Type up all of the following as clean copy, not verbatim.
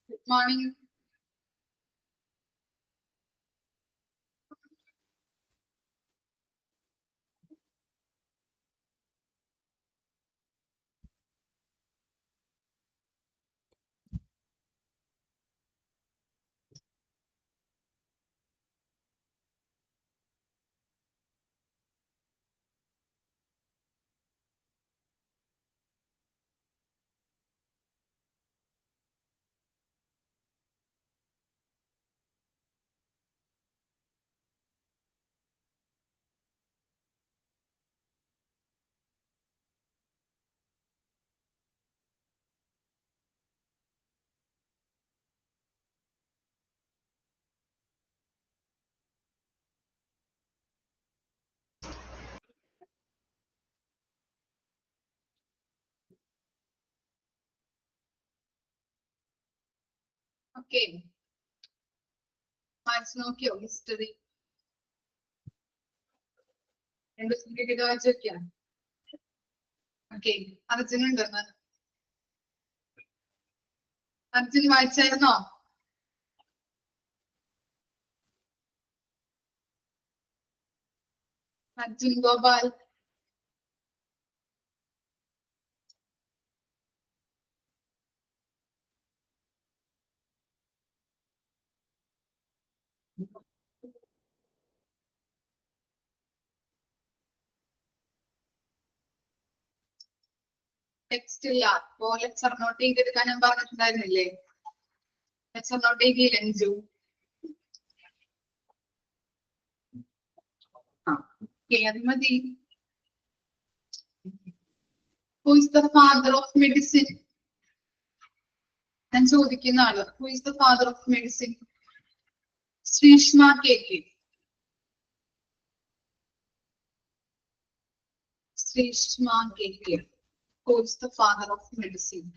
Good morning. Okay. Maths നോക്കിയോ history? രണ്ട് ദിവസത്തേക്ക് വായിച്ചു വെക്കാം. ഓക്കെ, അർജുനുണ്ടോ? അർജുൻ വായിച്ചായിരുന്നോ? അർജുൻ ഗോപാൽ. ടെക്സ്റ്റ് ഇല്ല. അപ്പോ ലെക്ചർ നോട്ട് ചെയ്തെടുക്കാൻ ഞാൻ പറഞ്ഞിട്ടുണ്ടായിരുന്നില്ലേ? ലെക്ചർ നോട്ട് ചെയ്തില്ല അഞ്ചു. അത് മതി. Who is the father of medicine? ഞാൻ ചോദിക്കുന്ന ആള്. Who is the father of medicine? Sreeshma KK. Sreeshma KK. Who is the father of medicine?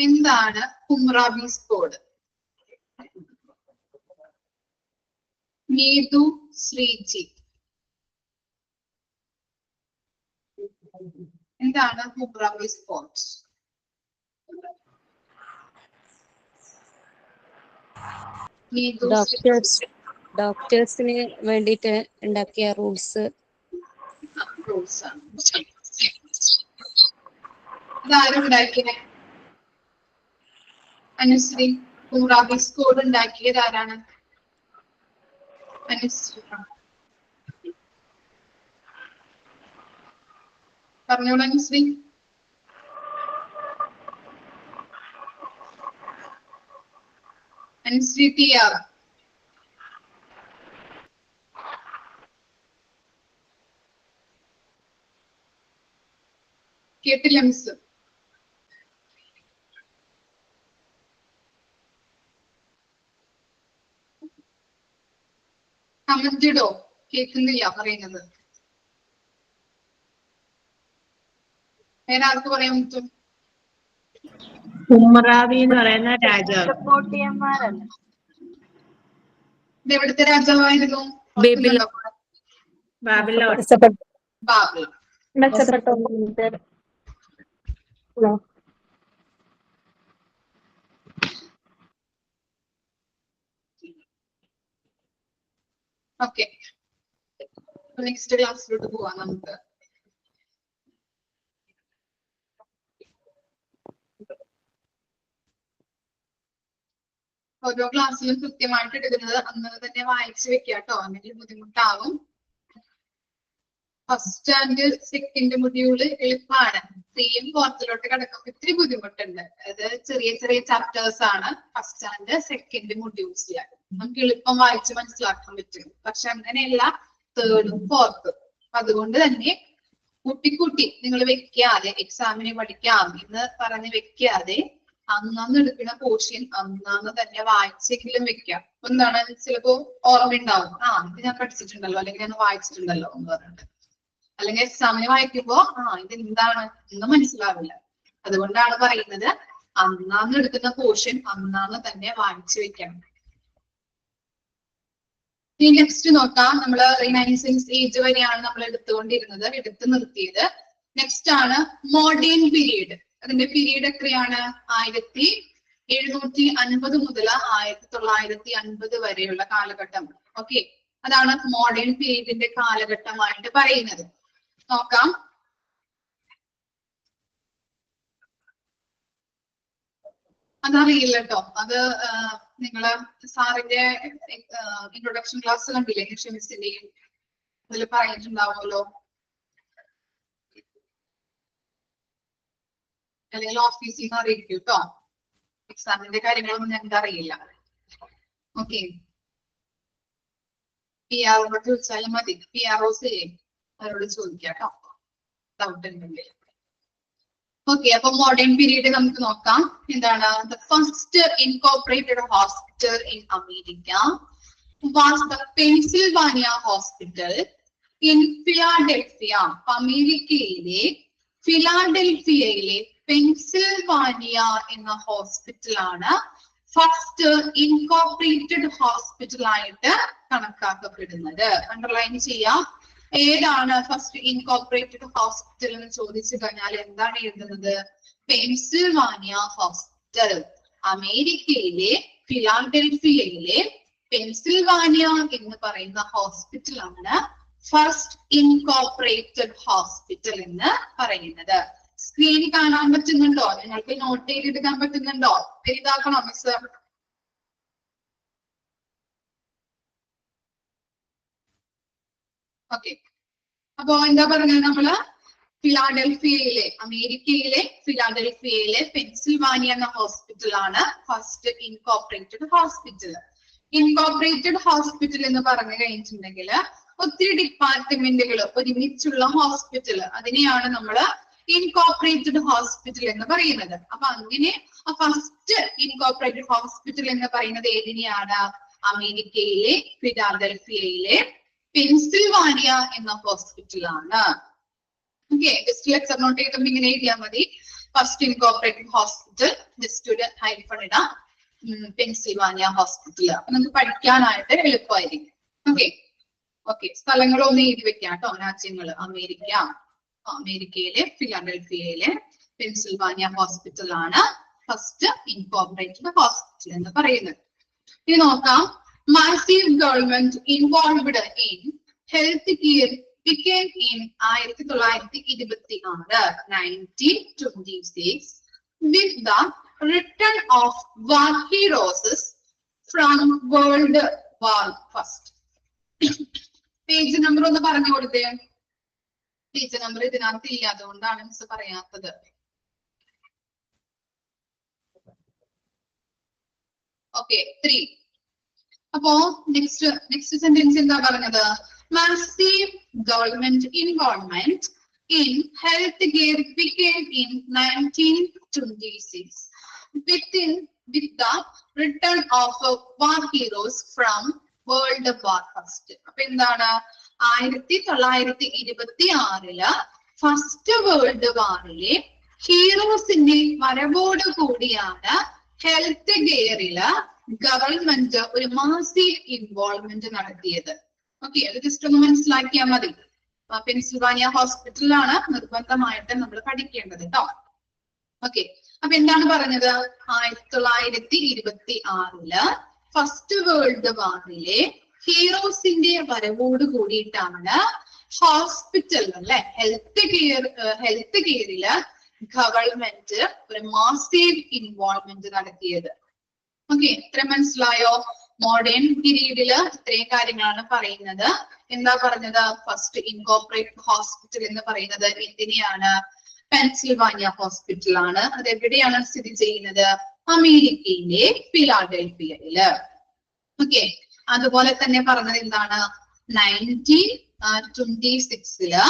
എന്താണ് ഹുംറാബീസ് കോഡ്? നീതു ശ്രീജി. എന്താണ് ഹുംറാബീസ് കോഡ്? ഡോക്ടേഴ്സിന് വേണ്ടിയിട്ട് ഉണ്ടാക്കിയ റൂൾസ്. ഇതാരുണ്ടാക്കിയ? അനുശ്രീ. ഹുംറാബീസ് കോഡ് ഉണ്ടാക്കിയത് ആരാണ്? അനുശ്രീ. പറഞ്ഞോളൂ അനുശ്രീ. അനുശ്രീ TR. കേട്ടില്ല മിസ്. കമന്റിടോ? കേൾക്കുന്നില്ല പറയുന്നത്. വേറെ ആർക്ക് പറയാൻ പറ്റും? ഹുംറാബി എന്ന് പറയുന്ന രാജാവ്. ഇത് എവിടുത്തെ രാജാവായിരുന്നു? ബാബിലോൺ. ഓക്കെ, നെക്സ്റ്റ് ക്ലാസ്സിലോട്ട് പോവാം നമുക്ക്. ഓരോ ക്ലാസ്സിലും കൃത്യമായിട്ട് എടുക്കുന്നത് അന്ന് തന്നെ വായിച്ചു വെക്കുക കേട്ടോ, അല്ലെങ്കിൽ ബുദ്ധിമുട്ടാവും. ഫസ്റ്റ് ആൻഡ് സെക്കൻഡ് മൊഡ്യൂള് എളുപ്പമാണ്. 3യും 4ത്തിലോട്ട് കിടക്കുമ്പോൾ ഇത്തിരി ബുദ്ധിമുട്ടുണ്ട്. അത് ചെറിയ ചെറിയ ചാപ്റ്റേഴ്സ് ആണ് ഫസ്റ്റ് ആൻഡ് സെക്കൻഡ് മൊഡ്യൂൾസില്. നമുക്ക് എളുപ്പം വായിച്ച് മനസ്സിലാക്കാൻ പറ്റും. പക്ഷെ അങ്ങനെയല്ല 3ും 4ും. അതുകൊണ്ട് തന്നെ കൂട്ടിക്കൂട്ടി നിങ്ങൾ വെക്കാതെ, എക്സാമിന് പഠിക്കാം എന്ന് പറഞ്ഞ് വെക്കാതെ അന്നന്ന് എടുക്കുന്ന പോർഷൻ അന്നന്ന് തന്നെ വായിച്ചെങ്കിലും വെക്കാം. എന്താണ്, ചിലപ്പോ ഓർമ്മയുണ്ടാവും, ഇത് ഞാൻ പഠിച്ചിട്ടുണ്ടല്ലോ അല്ലെങ്കിൽ ഞാൻ വായിച്ചിട്ടുണ്ടല്ലോ എന്ന് പറഞ്ഞിട്ട്. അല്ലെങ്കിൽ എക്സാമിന് വായിക്കുമ്പോ ഇത് എന്താണ് എന്ന് മനസ്സിലാവില്ല. അതുകൊണ്ടാണ് പറയുന്നത് അന്നാന്ന് എടുക്കുന്ന പോർഷൻ അന്നാന്ന് തന്നെ വാങ്ങിച്ചു വെക്കണം. ഇനി നെക്സ്റ്റ് നോക്കാം. നമ്മള് റിനൈസൻസ് ഏജ് വരെയാണ് നമ്മൾ എടുത്തു നിർത്തിയത്. നെക്സ്റ്റ് ആണ് മോഡേൺ പീരീഡ്. അതിന്റെ പീരീഡ് എത്രയാണ്? 1750 മുതൽ 1950 വരെയുള്ള കാലഘട്ടം. ഓക്കെ, അതാണ് മോഡേൺ പീരീഡിന്റെ കാലഘട്ടമായിട്ട് പറയുന്നത്. നോക്കാം. അതറിയില്ല കേട്ടോ. അത് നിങ്ങള് സാറിന്റെ ഇൻട്രൊഡക്ഷൻ ക്ലാസ് കണ്ടില്ലേ? മിസ്സിന്റെയും അതിൽ പറഞ്ഞിട്ടുണ്ടാവുമല്ലോ. അല്ലെങ്കിൽ ഓഫീസിൽ നിന്ന് അറിയിക്കും കേട്ടോ. എക്സാമിന്റെ കാര്യങ്ങളൊന്നും ഞങ്ങൾക്ക് അറിയില്ല. ഓക്കെ, PR ചോദിച്ചാലും മതി. PROs അവരോട് ചോദിക്കാം കേട്ടോ, ഡൗട്ട് ഉണ്ടെങ്കിൽ. ഓക്കെ, അപ്പൊ മോഡേൺ പീരീഡ് നമുക്ക് നോക്കാം. എന്താണ്? The first incorporated hospital in America was the Pennsylvania hospital in Philadelphia. അമേരിക്കയിലെ ഫിലാഡൽഫിയയിലെ പെൻസിൽവാനിയ എന്ന ഹോസ്പിറ്റലാണ് ഫസ്റ്റ് ഇൻകോർപ്പറേറ്റഡ് ഹോസ്പിറ്റൽ ആയിട്ട് കണക്കാക്കപ്പെടുന്നത്. അണ്ടർലൈൻ ചെയ്യാം. ഏതാണ് ഫസ്റ്റ് ഇൻകോർപ്പറേറ്റഡ് ഹോസ്പിറ്റൽ എന്ന് ചോദിച്ചു കഴിഞ്ഞാൽ എന്താണ് എഴുതുന്നത്? Pennsylvania hospital. അമേരിക്കയിലെ ഫിലാഡൽഫിയയിലെ പെൻസിൽവാനിയ എന്ന് പറയുന്ന ഹോസ്പിറ്റലാണ് ഫസ്റ്റ് ഇൻകോർപ്പറേറ്റഡ് ഹോസ്പിറ്റൽ എന്ന് പറയുന്നത്. സ്ക്രീനിൽ കാണാൻ പറ്റുന്നുണ്ടോ? നിങ്ങൾക്ക് നോട്ട് ചെയ്തെടുക്കാൻ പറ്റുന്നുണ്ടോ? വലുതാക്കണോ മിസ്? ഓക്കെ, അപ്പോ എന്താ പറഞ്ഞത്? നമ്മള് ഫിലാഡൽഫിയയിലെ, അമേരിക്കയിലെ ഫിലാഡൽഫിയയിലെ പെൻസിൽവാനിയ എന്ന ഹോസ്പിറ്റലാണ് first incorporated hospital. Incorporated hospital എന്ന് പറഞ്ഞു കഴിഞ്ഞിട്ടുണ്ടെങ്കിൽ ഒത്തിരി ഡിപ്പാർട്ട്മെന്റുകൾ ഒരുമിച്ചുള്ള ഹോസ്പിറ്റൽ, അതിനെയാണ് നമ്മള് ഇൻകോർപ്പറേറ്റഡ് ഹോസ്പിറ്റൽ എന്ന് പറയുന്നത്. അപ്പൊ അങ്ങനെ ഫസ്റ്റ് ഇൻകോർപ്പറേറ്റഡ് ഹോസ്പിറ്റൽ എന്ന് പറയുന്നത് ഏതിനെയാണ്? അമേരിക്കയിലെ ഫിലാഡൽഫിയയിലെ പെൻസിൽവാനിയ എന്ന ഹോസ്പിറ്റലാണ്. ഓക്കെ, ജസ്റ്റ് ലെക്ചർ നോട്ട് ചെയ്തുമ്പോൾ ഇങ്ങനെ എഴുതിയാൽ മതി. ഫസ്റ്റ് ഇൻകോർപ്പറേറ്റഡ് ഹോസ്പിറ്റൽ, ജസ്റ്റ് ഒരു ഹൈഫൺ ഇടാം, പെൻസിൽവാനിയ ഹോസ്പിറ്റൽ. അപ്പൊ നമുക്ക് പഠിക്കാനായിട്ട് എളുപ്പമായിരിക്കും. ഓക്കെ ഓക്കെ, സ്ഥലങ്ങളൊന്ന് എഴുതി വെക്കാം കേട്ടോ. രാജ്യങ്ങള് അമേരിക്കയിലെ ഫിലാഡൽഫിയയിലെ പെൻസിൽവാനിയ ഹോസ്പിറ്റൽ ആണ് ഫസ്റ്റ് ഇൻകോർപ്പറേറ്റഡ് ഹോസ്പിറ്റൽ എന്ന് പറയുന്നത്. ഇനി നോക്കാം. Massive government involved in health care began in 1926 with the return of war heroes from World War First. Page number ഒന്ന് പറഞ്ഞു കൊടുത്തേ. പേജ് നമ്പർ ഇതിനകത്ത് ഇല്ല, അതുകൊണ്ടാണ് മിസ് പറയാത്തത്. ഓക്കെ, 3. അപ്പോ നെക്സ്റ്റ് സെന്റൻസ് എന്താ പറഞ്ഞത്? Massive government involvement in health care began in 1926 with the return of war heroes from World War First. അപ്പൊ എന്താണ്? 1926 ഫസ്റ്റ് വേൾഡ് വാറിലെ ഹീറോസിന്റെ വരവോട് കൂടിയാണ് ഹെൽത്ത് കെയറില് ഗവൺമെന്റ് ഒരു മാസീവ് ഇൻവോൾവ്മെന്റ് നടത്തിയത്. ഓക്കെ, അത് ജസ്റ്റ് ഒന്ന് മനസ്സിലാക്കിയാൽ മതി. പെൻസിൽവാനിയ ഹോസ്പിറ്റലാണ് നിർബന്ധമായിട്ട് നമ്മൾ പഠിക്കേണ്ടത് കേട്ടോ. ഓക്കെ, അപ്പൊ എന്താണ് പറഞ്ഞത്? 1926 ഫസ്റ്റ് വേൾഡ് വാറിലെ ഹീറോസിന്റെ വരവോട് കൂടിയിട്ടാണ് ഹോസ്പിറ്റൽ അല്ലെ ഹെൽത്ത് കെയറില് ഗവൺമെന്റ് ഒരു മാസീവ് ഇൻവോൾവ്മെന്റ് നടത്തിയത്. ഓക്കെ, ഇത്ര മനസ്സിലായോ? മോഡേൺ പീരീഡില് ഇത്രയും കാര്യങ്ങളാണ് പറയുന്നത്. എന്താ പറഞ്ഞത്? ഫസ്റ്റ് ഇൻകോർപ്പറേറ്റഡ് ഹോസ്പിറ്റൽ എന്ന് പറയുന്നത് എന്തിനെയാണ്? പെൻസിൽവാനിയ ഹോസ്പിറ്റൽ ആണ്. അത് എവിടെയാണ് സ്ഥിതി ചെയ്യുന്നത്? അമേരിക്കയിലെ ഫിലാഡൽഫിയയില്. ഓക്കെ, അതുപോലെ തന്നെ പറഞ്ഞത് എന്താണ്? 1926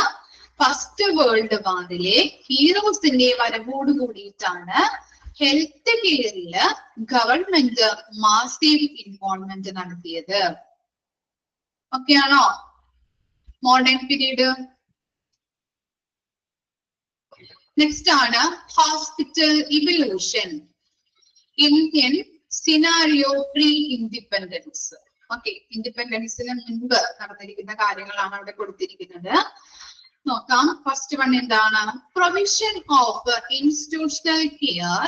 ഫസ്റ്റ് വേൾഡ് വാറിലെ ഹീറോസിന്റെ വരവോട് കൂടിയിട്ടാണ് ഹെൽത്ത് കെയറില് ഗവൺമെന്റ് മാസീവ് ഇൻവോൾവ്മെന്റ് നടത്തിയത്. ഓക്കെ ആണോ? Modern period. നെക്സ്റ്റ് ആണ് hospital evolution. Indian scenario pre independence. Okay, ഇൻഡിപെൻഡൻസിന് മുൻപ് നടന്നിരിക്കുന്ന കാര്യങ്ങളാണ് അവിടെ കൊടുത്തിരിക്കുന്നത്. നോക്കാം. ഫസ്റ്റ് വൺ എന്താണ്? Provision of institutional care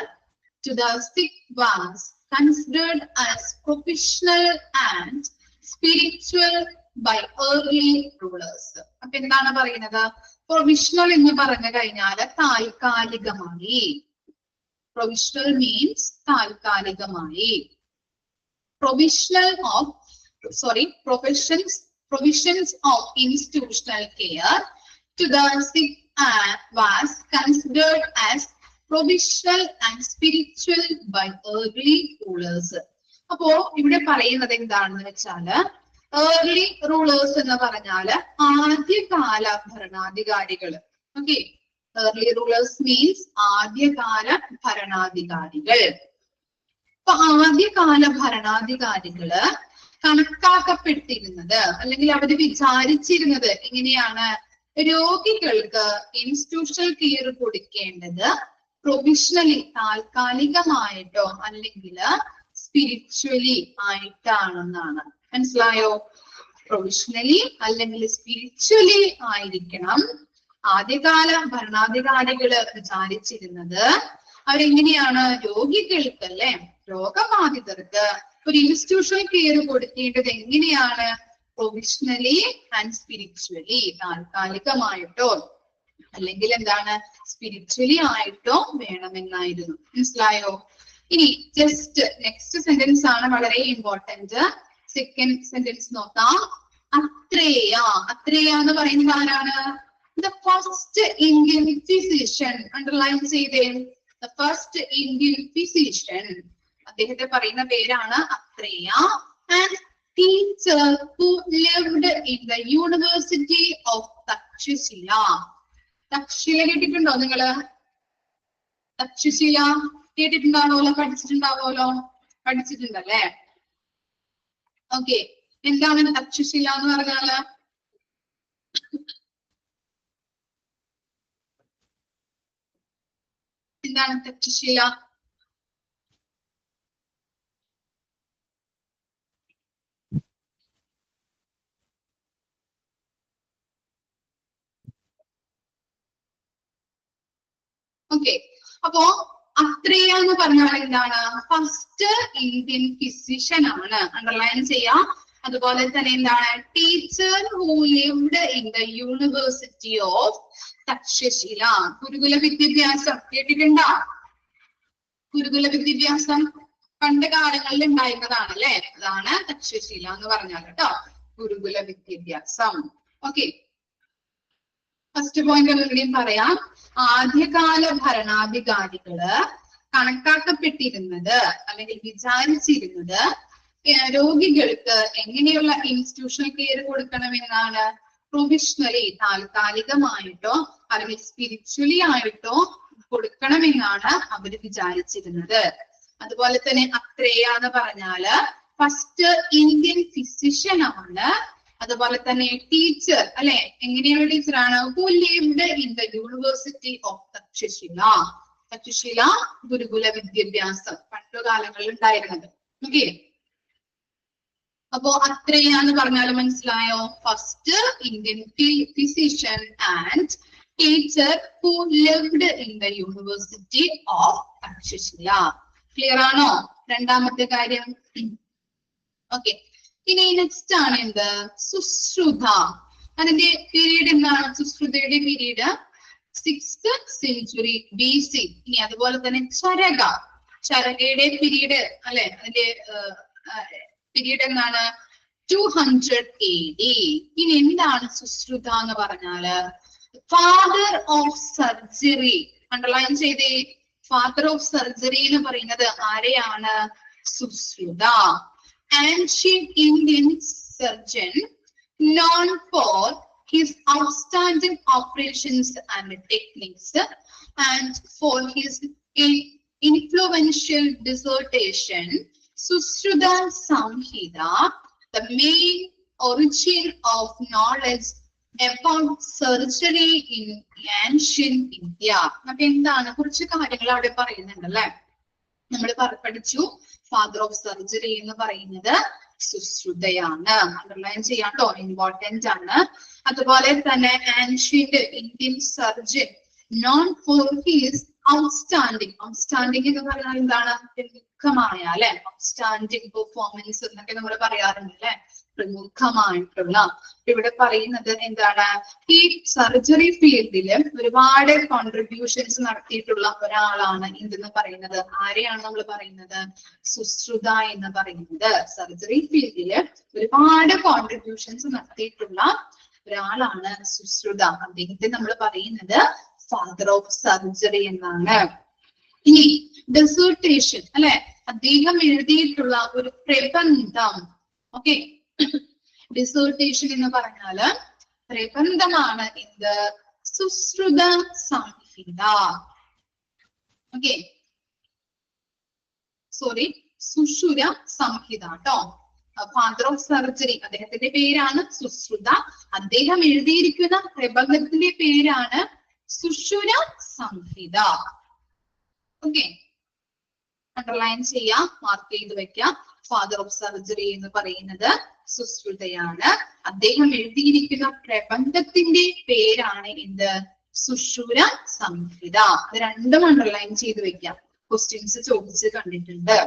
to the sick was considered as professional and spiritual by early rulers. അപ്പൊ എന്താണ് പറയുന്നത്? പ്രൊവിഷണൽ എന്ന് പറഞ്ഞു കഴിഞ്ഞാൽ താൽക്കാലികമായി. പ്രൊവിഷണൽ മീൻസ് താൽക്കാലികമായി. Provisions of institutional care to the sick was considered as provisional and spiritual by early rulers. അപ്പോ ഇവിടെ പറയുന്നത് എന്താണെന്ന് വെച്ചാല്, ഏർലി റൂളേഴ്സ് എന്ന് പറഞ്ഞാല് ആദ്യകാല ഭരണാധികാരികള്. ഓക്കെ, ഏർലി റൂളേഴ്സ് മീൻസ് ആദ്യകാല ഭരണാധികാരികൾ. അപ്പൊ ആദ്യകാല ഭരണാധികാരികള് കണക്കാക്കപ്പെട്ടിരുന്നത് അല്ലെങ്കിൽ അവര് വിചാരിച്ചിരുന്നത് എങ്ങനെയാണ്? രോഗികൾക്ക് ഇൻസ്റ്റിറ്റ്യൂഷണൽ കെയർ കൊടുക്കേണ്ടത് പ്രൊവിഷണലി താൽക്കാലികമായിട്ടോ അല്ലെങ്കിൽ സ്പിരിച്വലി ആയിട്ടാണെന്നാണ്. മനസ്സിലായോ? പ്രൊവിഷണലി അല്ലെങ്കിൽ സ്പിരിച്വലി ആയിരിക്കണം ആദ്യകാല ഭരണാധികാരികള് വിചാരിച്ചിരുന്നത്. അവരെങ്ങനെയാണ്? രോഗികൾക്ക് അല്ലെ, രോഗബാധിതർക്ക് ഒരു ഇൻസ്റ്റിറ്റ്യൂഷണൽ കെയർ കൊടുക്കേണ്ടത് എങ്ങനെയാണ്? പ്രൊവിഷണലി ആൻഡ് സ്പിരിച്വലി, താൽക്കാലികമായിട്ടോ അല്ലെങ്കിൽ എന്താണ് സ്പിരിച്വലി ആയിട്ടോ വേണമെന്നായിരുന്നു. മനസ്സിലായോ? ഇനി ജസ്റ്റ് നെക്സ്റ്റ് സെന്റൻസ് ആണ് വളരെ ഇമ്പോർട്ടന്റ്. സെക്കൻഡ് സെന്റൻസ് നോക്കാം. അത്രേയ. അത്രേയ എന്ന് പറയുന്നത് ആരാണ്? The first Indian physician. Underline ചെയ്തേ, ദ ഫസ്റ്റ് ഇന്ത്യൻ ഫിസിഷ്യൻ. അദ്ദേഹത്തെ പറയുന്ന പേരാണ് Atreya. And teacher who lived in the University of Takshashila. Takshashila കേട്ടിട്ടുണ്ടോ നിങ്ങള്? തക്ഷശില കേട്ടിട്ടുണ്ടാവുമല്ലോ, പഠിച്ചിട്ടുണ്ടാവുമല്ലോ. പഠിച്ചിട്ടുണ്ടല്ലേ? ഓക്കെ, എന്താണ് തക്ഷശില എന്ന് പറഞ്ഞാല്? എന്താണ് തക്ഷശില? ഓക്കെ, അപ്പോ അത്രേയ എന്ന് പറഞ്ഞാൽ എന്താണ്? ഫസ്റ്റ് ഇന്ത്യൻ ഫിസിഷ്യൻ ആണ്. അണ്ടർലൈൻ ചെയ്യാം. അതുപോലെ തന്നെ എന്താണ്? Teacher who lived in the university of Takshashila. ഗുരുകുല വിദ്യാഭ്യാസം കേട്ടിട്ടുണ്ടോ? ഗുരുകുല വിദ്യാഭ്യാസം പണ്ട് കാലങ്ങളിൽ ഉണ്ടായിരുന്നതാണ് അല്ലെ. അതാണ് തക്ഷശില എന്ന് പറഞ്ഞാൽ കേട്ടോ, ഗുരുകുല വിദ്യാഭ്യാസം. ഓക്കെ, ഫസ്റ്റ് പോയിന്റ് ഒന്നുകൂടിയും പറയാം. ആദ്യകാല ഭരണാധികാരികള് കണക്കാക്കപ്പെട്ടിരുന്നത് അല്ലെങ്കിൽ വിചാരിച്ചിരുന്നത് രോഗികൾക്ക് എങ്ങനെയുള്ള ഇൻസ്റ്റിറ്റ്യൂഷണൽ കെയർ കൊടുക്കണമെന്നാണ്? പ്രൊവിഷണലി താൽക്കാലികമായിട്ടോ അല്ലെങ്കിൽ സ്പിരിച്വലി ആയിട്ടോ കൊടുക്കണമെന്നാണ് അവര് വിചാരിച്ചിരുന്നത്. അതുപോലെ തന്നെ അത്രേയ എന്ന് പറഞ്ഞാല് ഫസ്റ്റ് ഇന്ത്യൻ ഫിസിഷ്യൻ ആണ്. അതുപോലെ തന്നെ ടീച്ചർ അല്ലെ, എങ്ങനെയുള്ള ടീച്ചറാണ്? Who lived in the university of Takshashila. Takshashila ഗുരുകുല വിദ്യാഭ്യാസം പണ്ടുകാലങ്ങളിൽ ഉണ്ടായിരുന്നത്. ഓക്കെ, അപ്പോ അത്രേയ എന്ന് പറഞ്ഞാൽ മനസ്സിലായോ? First Indian physician and teacher who lived in the university of Takshashila. Clear ആണോ? രണ്ടാമത്തെ കാര്യം. ഓക്കെ, ഇനി നെക്സ്റ്റ് ആണ് എന്ത്? സുശ്രുത. അതിന്റെ പീരീഡ് എന്താണ്? സുശ്രുതയുടെ പീരീഡ് 6th century BC. ഇനി അതുപോലെ തന്നെ ചരക. ചരകയുടെ പീരീഡ് അല്ലെ, അതിന്റെ പീരീഡ് എന്താണ്? 200 AD. ഇനി എന്താണ് സുശ്രുത എന്ന് പറഞ്ഞാല്? Father of surgery. അണ്ടർലൈൻ ചെയ്തേ, ഫാദർ ഓഫ് സർജറി എന്ന് പറയുന്നത് ആരെയാണ്? Sushruta. Ancient Indian surgeon known for his outstanding operations and techniques and for his influential dissertation Sushruta Samhita, the main origin of knowledge about surgery in ancient India. അപ്പൊ എന്താണ്? കുറച്ച് കാര്യങ്ങൾ അവിടെ പറയുന്നുണ്ടല്ലേ. നമ്മൾ പഠിച്ചു ഫാദർ ഓഫ് സർജറി എന്ന് പറയുന്നത് സുശ്രുതയാണ്. അണ്ടർലൈൻ ചെയ്യാം കേട്ടോ, ഇമ്പോർട്ടന്റ് ആണ്. അതുപോലെ തന്നെ ancient Indian surgeon known for his outstanding എന്ന് പറഞ്ഞാൽ എന്താണ്? പ്രമുഖമായ അല്ലെ, ഔട്ട്സ്റ്റാൻഡിങ് പെർഫോമൻസ് എന്നൊക്കെ നമ്മൾ പറയാറുണ്ട് അല്ലെ, പ്രമുഖമായിട്ടുള്ള. ഇവിടെ പറയുന്നത് എന്താണ്? ഈ സർജറി ഫീൽഡില് ഒരുപാട് കോൺട്രിബ്യൂഷൻസ് നടത്തിയിട്ടുള്ള ഒരാളാണ് എന്തെന്ന് പറയുന്നത്. ആരെയാണ് നമ്മൾ പറയുന്നത്? സുശ്രുത എന്ന് പറയുന്നത്. സർജറി ഫീൽഡില് ഒരുപാട് കോൺട്രിബ്യൂഷൻസ് നടത്തിയിട്ടുള്ള ഒരാളാണ് സുശ്രുത. അദ്ദേഹത്തെ നമ്മൾ പറയുന്നത് ഫാദർ ഓഫ് സർജറി എന്നാണ്. ഇനി ഡെസേർട്ടേഷൻ അല്ലെ, അദ്ദേഹം എഴുതിയിട്ടുള്ള ഒരു പ്രബന്ധം. ഓക്കെ, ഡിസേർട്ടേഷൻ എന്ന് പറഞ്ഞാല് പ്രബന്ധമാണ് എന്ത്? സുശ്രുത സംഹിത. ഓക്കെ, സോറി, സുശ്രുത സംഹിത കേട്ടോ. ഫാദർ ഓഫ് സർജറി, അദ്ദേഹത്തിന്റെ പേരാണ് സുശ്രുത. അദ്ദേഹം എഴുതിയിരിക്കുന്ന പ്രബന്ധത്തിന്റെ പേരാണ് സുശ്രുത സംഹിത. ഓക്കെ, അണ്ടർലൈൻ ചെയ്യാം, മാർക്ക് ചെയ്ത് വെക്കാം. ഫാദർ ഓഫ് സർജറി എന്ന് പറയുന്നത് സുശ്രുതയാണ്. അദ്ദേഹം എഴുതിയിരിക്കുന്ന പ്രബന്ധത്തിന്റെ പേരാണ് എന്ത്? സുശ്രുത സംഹിത. അത് രണ്ടും അണ്ടർലൈൻ ചെയ്ത് വെക്കാം, ക്വസ്റ്റ്യൻസ് ചോദിച്ച് കണ്ടിട്ടുണ്ട്.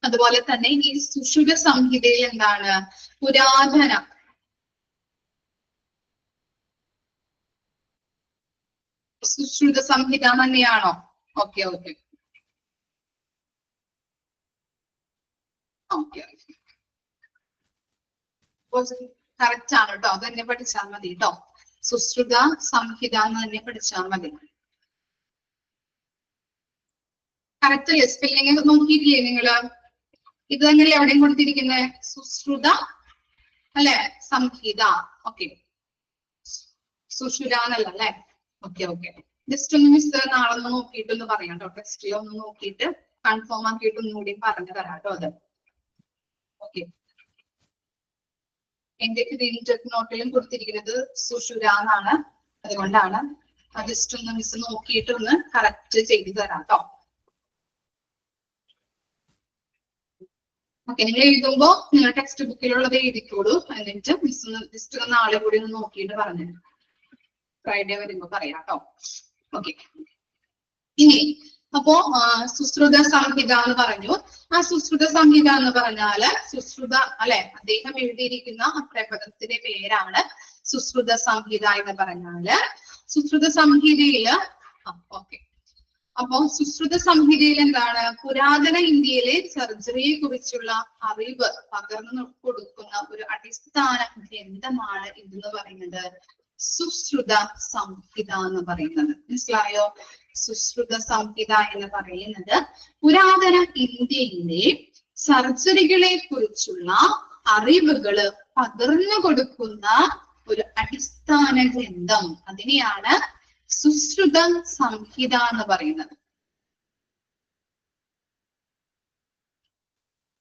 അതുപോലെ തന്നെ ഈ സുശ്രുത സംഹിതയിൽ എന്താണ്? പുരാതന സുശ്രുത സംഹിത തന്നെയാണോ? ഓക്കെ ഓക്കെ ഓക്കെ, കറക്റ്റ് ആണ് കേട്ടോ. അത് തന്നെ പഠിച്ചാൽ മതി കേട്ടോ. സുശ്രുത സംഹിത എന്ന് തന്നെ പഠിച്ചാൽ മതി. കറക്റ്റ് അല്ലേ? സ്പെല്ലിംഗ് നോക്കിയിട്ടില്ലേ നിങ്ങള്? ഇത് തന്നെയല്ലേ എവിടെയും കൊടുത്തിരിക്കുന്നത്? സുശ്രുത അല്ലെ, സംഹിത. ഓക്കെ, സുശ്രുത എന്നല്ല അല്ലെ. ഓക്കെ ഓക്കെ, ജസ്റ്റ് ഒന്ന് മിസ് നാളെ ഒന്ന് നോക്കിയിട്ടൊന്ന് പറയാം കേട്ടോ. ടെസ്റ്റിൽ ഒന്ന് നോക്കിയിട്ട് കൺഫേം ആക്കിയിട്ട് ഒന്നുകൂടി പറഞ്ഞു തരാം കേട്ടോ അത്. ഓക്കെ, എന്റെ ടെക് നോട്ടിലും കൊടുത്തിരിക്കുന്നത് സുശ്രുത എന്നാണ്, അതുകൊണ്ടാണ് ജസ്റ്റ് ഒന്ന് മിസ് നോക്കിയിട്ട് ഒന്ന് കറക്റ്റ് ചെയ്ത് തരാം കേട്ടോ. ഓക്കെ, നിങ്ങൾ എഴുതുമ്പോ നിങ്ങൾ ടെക്സ്റ്റ് ബുക്കിലുള്ളത് എഴുതിക്കോളൂ. എന്നിട്ട് മിസ് ഒന്ന് ജസ്റ്റ് നാളെ കൂടി ഒന്ന് നോക്കിയിട്ട് പറഞ്ഞു, ഫ്രൈഡേ വരുമ്പോ പറയാം കേട്ടോ. ഓക്കെ, ഇനി അപ്പോ സുശ്രുത സംഹിത എന്ന് പറഞ്ഞു. ആ സുശ്രുത സംഹിത എന്ന് പറഞ്ഞാല് സുശ്രുത അല്ലെ, അദ്ദേഹം എഴുതിയിരിക്കുന്ന പ്രബന്ധത്തിന്റെ പേരാണ് സുശ്രുത സംഹിത എന്ന് പറഞ്ഞാല്. സുശ്രുത സംഹിതയില് ഓക്കെ, അപ്പോ സുശ്രുത സംഹിതയിൽ എന്താണ്? പുരാതന ഇന്ത്യയിലെ സർജറിയെ കുറിച്ചുള്ള അറിവ് പകർന്നു കൊടുക്കുന്ന ഒരു അടിസ്ഥാന ഗ്രന്ഥമാണ് ഇതെന്ന് പറയുന്നത് സുശ്രുത സംഹിത എന്ന് പറയുന്നത്. മനസ്സിലായോ? സുശ്രുത സംഹിത എന്ന് പറയുന്നത് പുരാതന ഇന്ത്യയിലെ സർജറികളെ കുറിച്ചുള്ള അറിവുകള് പകർന്നു കൊടുക്കുന്ന ഒരു അടിസ്ഥാന ഗ്രന്ഥം. അതിനെയാണ് സുശ്രുത സംഹിത എന്ന് പറയുന്നത്.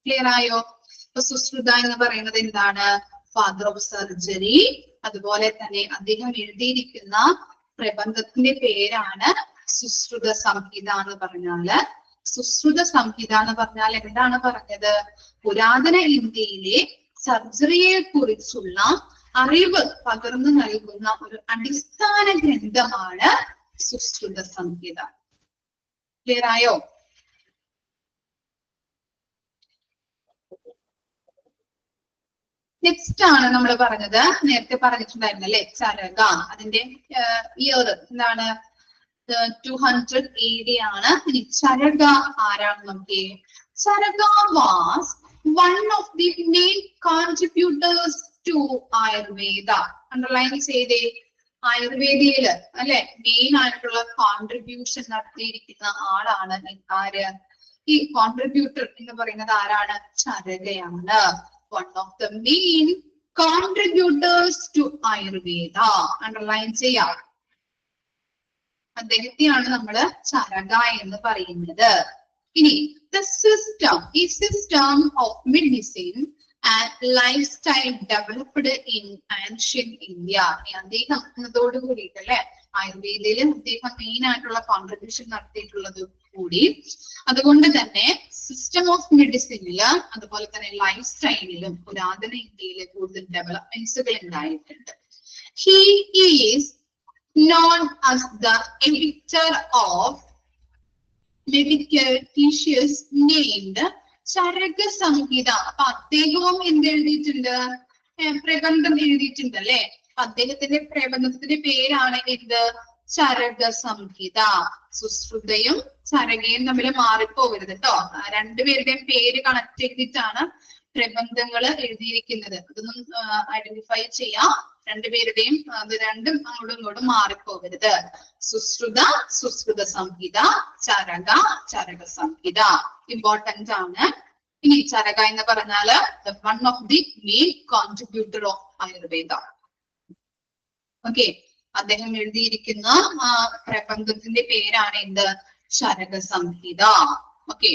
ക്ലിയർ ആയോ? അപ്പൊ സുശ്രുത എന്ന് പറയുന്നത് എന്താണ്? Father of surgery. അതുപോലെ തന്നെ അദ്ദേഹം എഴുതിയിരിക്കുന്ന പ്രബന്ധത്തിന്റെ പേരാണ് സുശ്രുത സംഹിത എന്ന് പറഞ്ഞാല്. സുശ്രുത സംഹിത എന്ന് പറഞ്ഞാൽ എന്താണ് പറഞ്ഞത്? പുരാതന ഇന്ത്യയിലെ സർജറിയെ കുറിച്ചുള്ള അറിവ് പകർന്നു നൽകുന്ന ഒരു അടിസ്ഥാന ഗ്രന്ഥമാണ് സുശ്രുത സംഹിത. ക്ലിയർ ആയോ? നെക്സ്റ്റ് ആണ് നമ്മൾ പറഞ്ഞത്, നേരത്തെ പറഞ്ഞിട്ടുണ്ടായിരുന്നു അല്ലെ, ചരക. അതിന്റെ ഇയർ എന്താണ്? 200 AD ആണ്. ഇനി ചരക ആരാണ് നോക്കിയേ? Charaka was one of the main contributors to Ayurveda. Underline ചെയ്തേ, ആയുർവേദയില് അല്ലെ മെയിൻ ആയിട്ടുള്ള കോൺട്രിബ്യൂഷൻ നടത്തിയിരിക്കുന്ന ആളാണ് ആര്? ഈ കോൺട്രിബ്യൂട്ടർ എന്ന് പറയുന്നത് ആരാണ്? ചരകയാണ്. one of the main contributors to Ayurveda. Underline ചെയ്യാം. അദ്ദേഹത്തെയാണ് നമ്മള് ചരക എന്ന് പറയുന്നത്. ഇനി the system, ഈ system of medicine lifestyle developed in ancient India. അദ്ദേഹം എന്നതോട് കൂടിയിട്ട് അല്ലെ ആയുർവേദയിൽ അദ്ദേഹം മെയിൻ ആയിട്ടുള്ള കോൺട്രിബ്യൂഷൻ നടത്തിയിട്ടുള്ളത് കൂടി. അതുകൊണ്ട് തന്നെ സിസ്റ്റം ഓഫ് മെഡിസിനില് അതുപോലെ തന്നെ ലൈഫ് സ്റ്റൈലിലും പുരാതന ഇന്ത്യയിലെ കൂടുതൽ ഡെവലപ്മെന്റ്സുകൾ ഉണ്ടായിട്ടുണ്ട്. He is known as the editor of medical treatises named Charaka സംഹിത. അപ്പൊ അദ്ദേഹവും എന്ത് എഴുതിയിട്ടുണ്ട്? പ്രബന്ധം എഴുതിയിട്ടുണ്ട് അല്ലെ. അദ്ദേഹത്തിന്റെ പ്രബന്ധത്തിന്റെ പേരാണ് എന്ത്? ചരക സംഹിത. സുശ്രുതയും ചരകയും തമ്മിൽ മാറിപ്പോകരുത് കേട്ടോ. രണ്ടുപേരുടെയും പേര് കണക്ട് ചെയ്തിട്ടാണ് പ്രബന്ധങ്ങൾ എഴുതിയിരിക്കുന്നത്. അതൊന്നും ഐഡന്റിഫൈ ചെയ്യാം. രണ്ടുപേരുടെയും അത് രണ്ടും അങ്ങോട്ടും ഇങ്ങോട്ടും മാറിപ്പോകരുത്. സുശ്രുത സുശ്രുത സംഹിത, ചരക ചരക സംഹിത. ഇമ്പോർട്ടന്റ് ആണ്. ഇനി ചരക എന്ന് പറഞ്ഞാല് one of the main contributor of Ayurveda. Okay, അദ്ദേഹം എഴുതിയിരിക്കുന്ന പ്രബന്ധത്തിന്റെ പേരാണ് എന്ത്? ചരക സംഹിത. ഓക്കെ,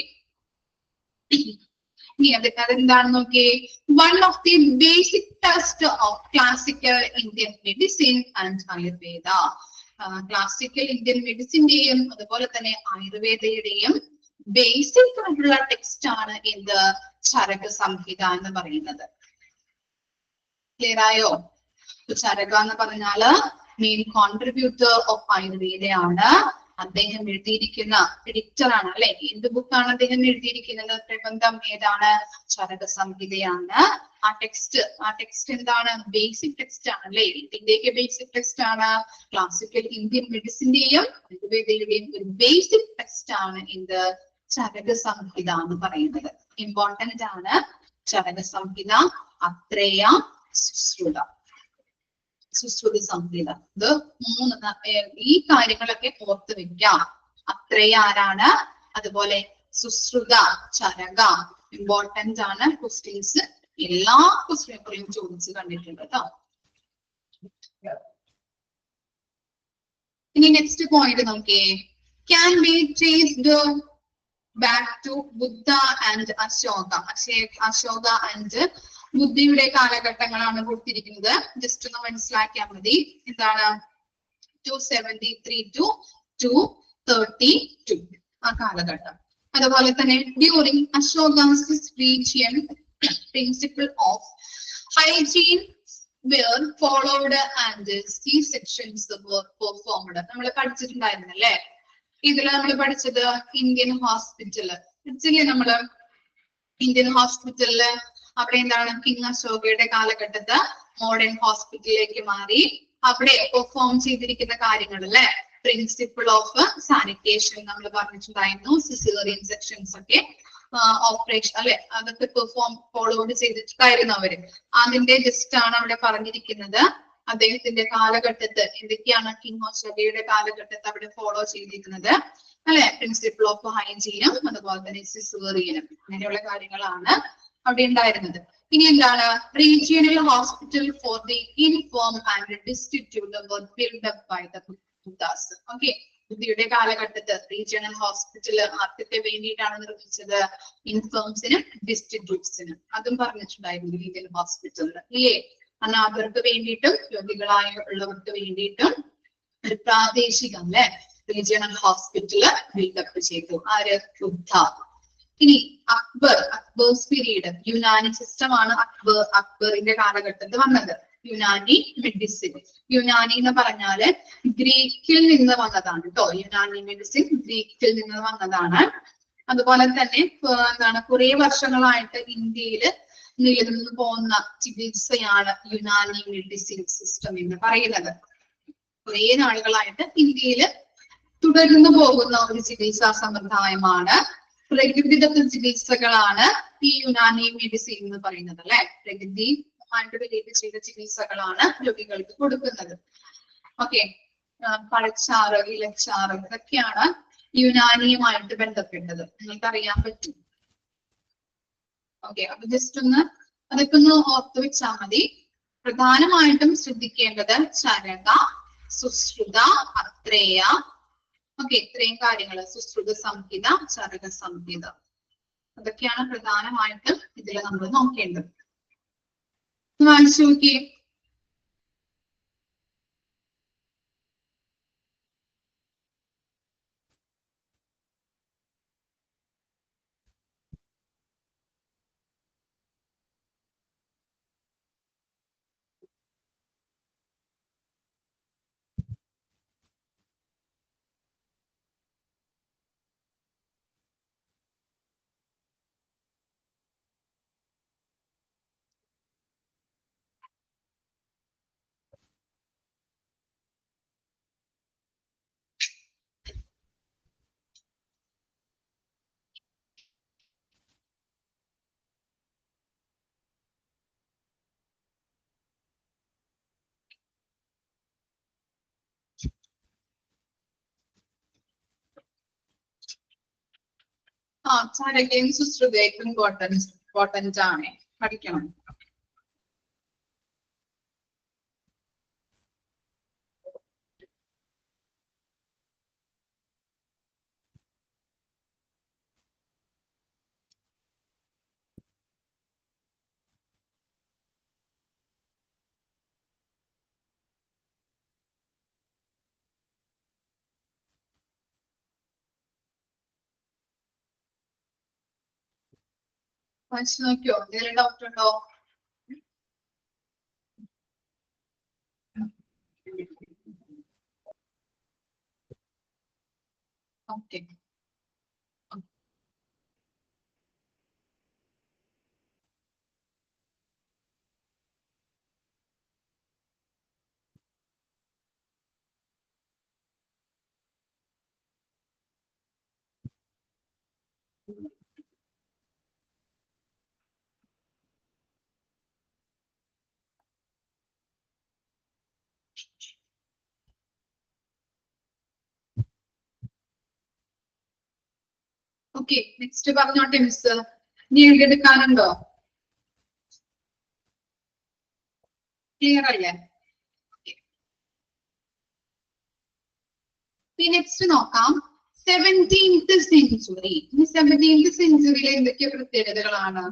ഇനി അതെന്താണെന്ന് നോക്കിയേ. One of the basic test of classical Indian medicine and Ayurveda. Classical Indian മെഡിസിന്റെയും അതുപോലെ തന്നെ ആയുർവേദയുടെയും ബേസിക് ആയിട്ടുള്ള ടെക്സ്റ്റ് ആണ് എന്ത്? ചരക സംഹിത എന്ന് പറയുന്നത്. ക്ലിയർ ആയോ? ചരക എന്ന് പറഞ്ഞാല് മെയിൻ കോൺട്രിബ്യൂട്ടർ ഓഫ് ആയുർവേദയാണ്. അദ്ദേഹം എഴുതിയിരിക്കുന്ന എഡിറ്റർ ആണ് അല്ലെ. എന്ത് ബുക്കാണ് അദ്ദേഹം എഴുതിയിരിക്കുന്നത്? പ്രബന്ധം ഏതാണ്? ചരക സംഹിതയാണ്. ആ ടെക്സ്റ്റ് എന്താണ്? ബേസിക് ടെക്സ്റ്റ് ആണ് അല്ലെ. ഇതിന്റെയൊക്കെ ബേസിക് ടെക്സ്റ്റ് ആണ്. ക്ലാസിക്കൽ ഇന്ത്യൻ മെഡിസിന്റെയും ആയുർവേദയുടെയും ഒരു ബേസിക് ടെക്സ്റ്റ് ആണ് എന്ത്? ചരക സംഹിത എന്ന് പറയുന്നത്. ഇമ്പോർട്ടന്റ് ആണ് ചരക സംഹിത, അത്രേയ, സുശ്രുത. സുശ്രുത സംഹിത, ഇത് മൂന്ന് ഈ കാര്യങ്ങളൊക്കെ ഓർത്ത് വെക്കാം. അത്രേയ ആരാണ്? അതുപോലെ സുശ്രുത, ചരക ഇമ്പോർട്ടന്റ് ആണ്. ക്വസ്റ്റ്യൻസ് എല്ലാ ക്വസ്റ്റ്യൻ പേപ്പറിലും ചോദിച്ച് കണ്ടിട്ടുണ്ട് കേട്ടോ. ഇനി നെക്സ്റ്റ് പോയിന്റ് നോക്കിയേ. Can be traced back to Buddha and Ashoka. Ashoka and ബുദ്ധിയുടെ കാലഘട്ടങ്ങളാണ് കൊടുത്തിരിക്കുന്നത്. ജസ്റ്റ് ഒന്ന് മനസ്സിലാക്കിയാൽ മതി. എന്താണ്? 273 to 232 ആ കാലഘട്ടം. അതുപോലെ തന്നെ during Ashoka's region principle of hygiene were followed and C-sections were performed. നമ്മൾ പഠിച്ചിട്ടുണ്ടായിരുന്നല്ലേ. ഇതിൽ നമ്മൾ പഠിച്ചത് ഇന്ത്യൻ ഹോസ്പിറ്റല് പഠിച്ചില്ലേ നമ്മള്? ഇന്ത്യൻ ഹോസ്പിറ്റലില് അവിടെ എന്താണ്? കിങ് അശോകയുടെ കാലഘട്ടത്ത് മോഡേൺ ഹോസ്പിറ്റലിലേക്ക് മാറി അവിടെ പെർഫോം ചെയ്തിരിക്കുന്ന കാര്യങ്ങൾ അല്ലെ. പ്രിൻസിപ്പിൾ ഓഫ് സാനിറ്റേഷൻ നമ്മൾ പറഞ്ഞിട്ടുണ്ടായിരുന്നു. സിസേറിയൻ സെക്ഷൻസ് ഒക്കെ ഓപ്പറേഷൻ അല്ലെ, അതൊക്കെ ഫോളോഡ് ചെയ്തിട്ടുണ്ടായിരുന്നു അവര്. അതിന്റെ ജസ്റ്റ് ആണ് അവിടെ പറഞ്ഞിരിക്കുന്നത്. അദ്ദേഹത്തിന്റെ കാലഘട്ടത്ത് എന്തൊക്കെയാണ് കിങ് അശോകയുടെ കാലഘട്ടത്ത് അവിടെ ഫോളോ ചെയ്തിരിക്കുന്നത് അല്ലെ. പ്രിൻസിപ്പിൾ ഓഫ് ഹൈജീനും അതുപോലെ തന്നെ സിസേറിയനും അങ്ങനെയുള്ള കാര്യങ്ങളാണ് അവിടെ ഉണ്ടായിരുന്നത്. ഇനി എന്താണ്? Regional hospital for the infirm and destitute build up by the Buddhas. Okay, ബുദ്ധിയുടെ കാലഘട്ടത്ത് റീജിയണൽ ഹോസ്പിറ്റൽ ആർക്കൊക്കെ വേണ്ടിയിട്ടാണ് നിർമ്മിച്ചത്? ഇൻഫേംസിനും ഡിസ്റ്റിറ്റ്യൂട്ട്സിനും. അതും പറഞ്ഞിട്ടുണ്ടായിരുന്നു റീജിയണൽ ഹോസ്പിറ്റലിൽ ഇല്ലേ. അനാഥർക്ക് വേണ്ടിയിട്ടും രോഗികളായ ഉള്ളവർക്ക് വേണ്ടിയിട്ടും ഒരു പ്രാദേശിക അല്ലെ റീജിയണൽ ഹോസ്പിറ്റല് ബിൽഡപ്പ് ചെയ്തു. ആര്? ബുദ്ധ. ഇനി അക്ബേഴ്സ് പീരീഡ് യുനാനി സിസ്റ്റം ആണ് അക്ബറിന്റെ കാലഘട്ടത്തിൽ വന്നത്. യുനാനി മെഡിസിൻ. യുനാനി എന്ന് പറഞ്ഞാല് ഗ്രീക്കിൽ നിന്ന് വന്നതാണ് കേട്ടോ. യുനാനി മെഡിസിൻ ഗ്രീക്കിൽ നിന്ന് വന്നതാണ്. അതുപോലെ തന്നെ എന്താണ്? കുറെ വർഷങ്ങളായിട്ട് ഇന്ത്യയില് നിലനിന്ന് പോകുന്ന ചികിത്സയാണ് യുനാനി മെഡിസിൻ സിസ്റ്റം എന്ന് പറയുന്നത്. കുറെ നാളുകളായിട്ട് ഇന്ത്യയില് തുടർന്നു പോകുന്ന ഒരു ചികിത്സാ സമ്പ്രദായമാണ്. പ്രകൃതിദത്ത ചികിത്സകളാണ് ഈ യുനാനി മെഡിസിൻ എന്ന് പറയുന്നത് അല്ലെ. പ്രകൃതിയുമായിട്ട് റിലേറ്റ് ചെയ്ത ചികിത്സകളാണ് രോഗികൾക്ക് കൊടുക്കുന്നത്. ഓക്കെ, പഴച്ചാറ്, ഇലച്ചാറ് ഇതൊക്കെയാണ് യുനാനിയുമായിട്ട് ബന്ധപ്പെട്ടത്. നിങ്ങൾക്ക് അറിയാൻ പറ്റും. ഓക്കെ, അപ്പൊ ജസ്റ്റ് ഒന്ന് അതൊക്കെ ഒന്ന് ഓർത്തു വെച്ചാൽ മതി. പ്രധാനമായിട്ടും ശ്രദ്ധിക്കേണ്ടത് ചരക, സുശ്രുത, അത്രേയ. ഓക്കെ, ഇത്രയും കാര്യങ്ങൾ. സുശ്രുത സംഹിത, ചരക സംഹിത, അതൊക്കെയാണ് പ്രധാനമായിട്ടും ഇതിൽ നമ്മൾ നോക്കേണ്ടത്. വായിച്ചു നോക്കി. ചരകയും സുശ്രുതയ്ക്കും ഇമ്പോർട്ടന്റ് ആണ്, പഠിക്കണം. വായിച്ചു നോക്കിയോ? എന്തെങ്കിലും ഡൗട്ട് ഉണ്ടോ? ഓക്കെ. ഓക്കെ, നെക്സ്റ്റ് പറഞ്ഞോട്ടെ മിസ്. ഇനി എഴുതിയെടുക്കാനുണ്ടോ? ക്ലിയർ അല്ലേ? നെക്സ്റ്റ് നോക്കാം. 17th century. ഇനി 17th സെഞ്ചുറിയിലെ എന്തൊക്കെ പ്രത്യേകതകളാണ്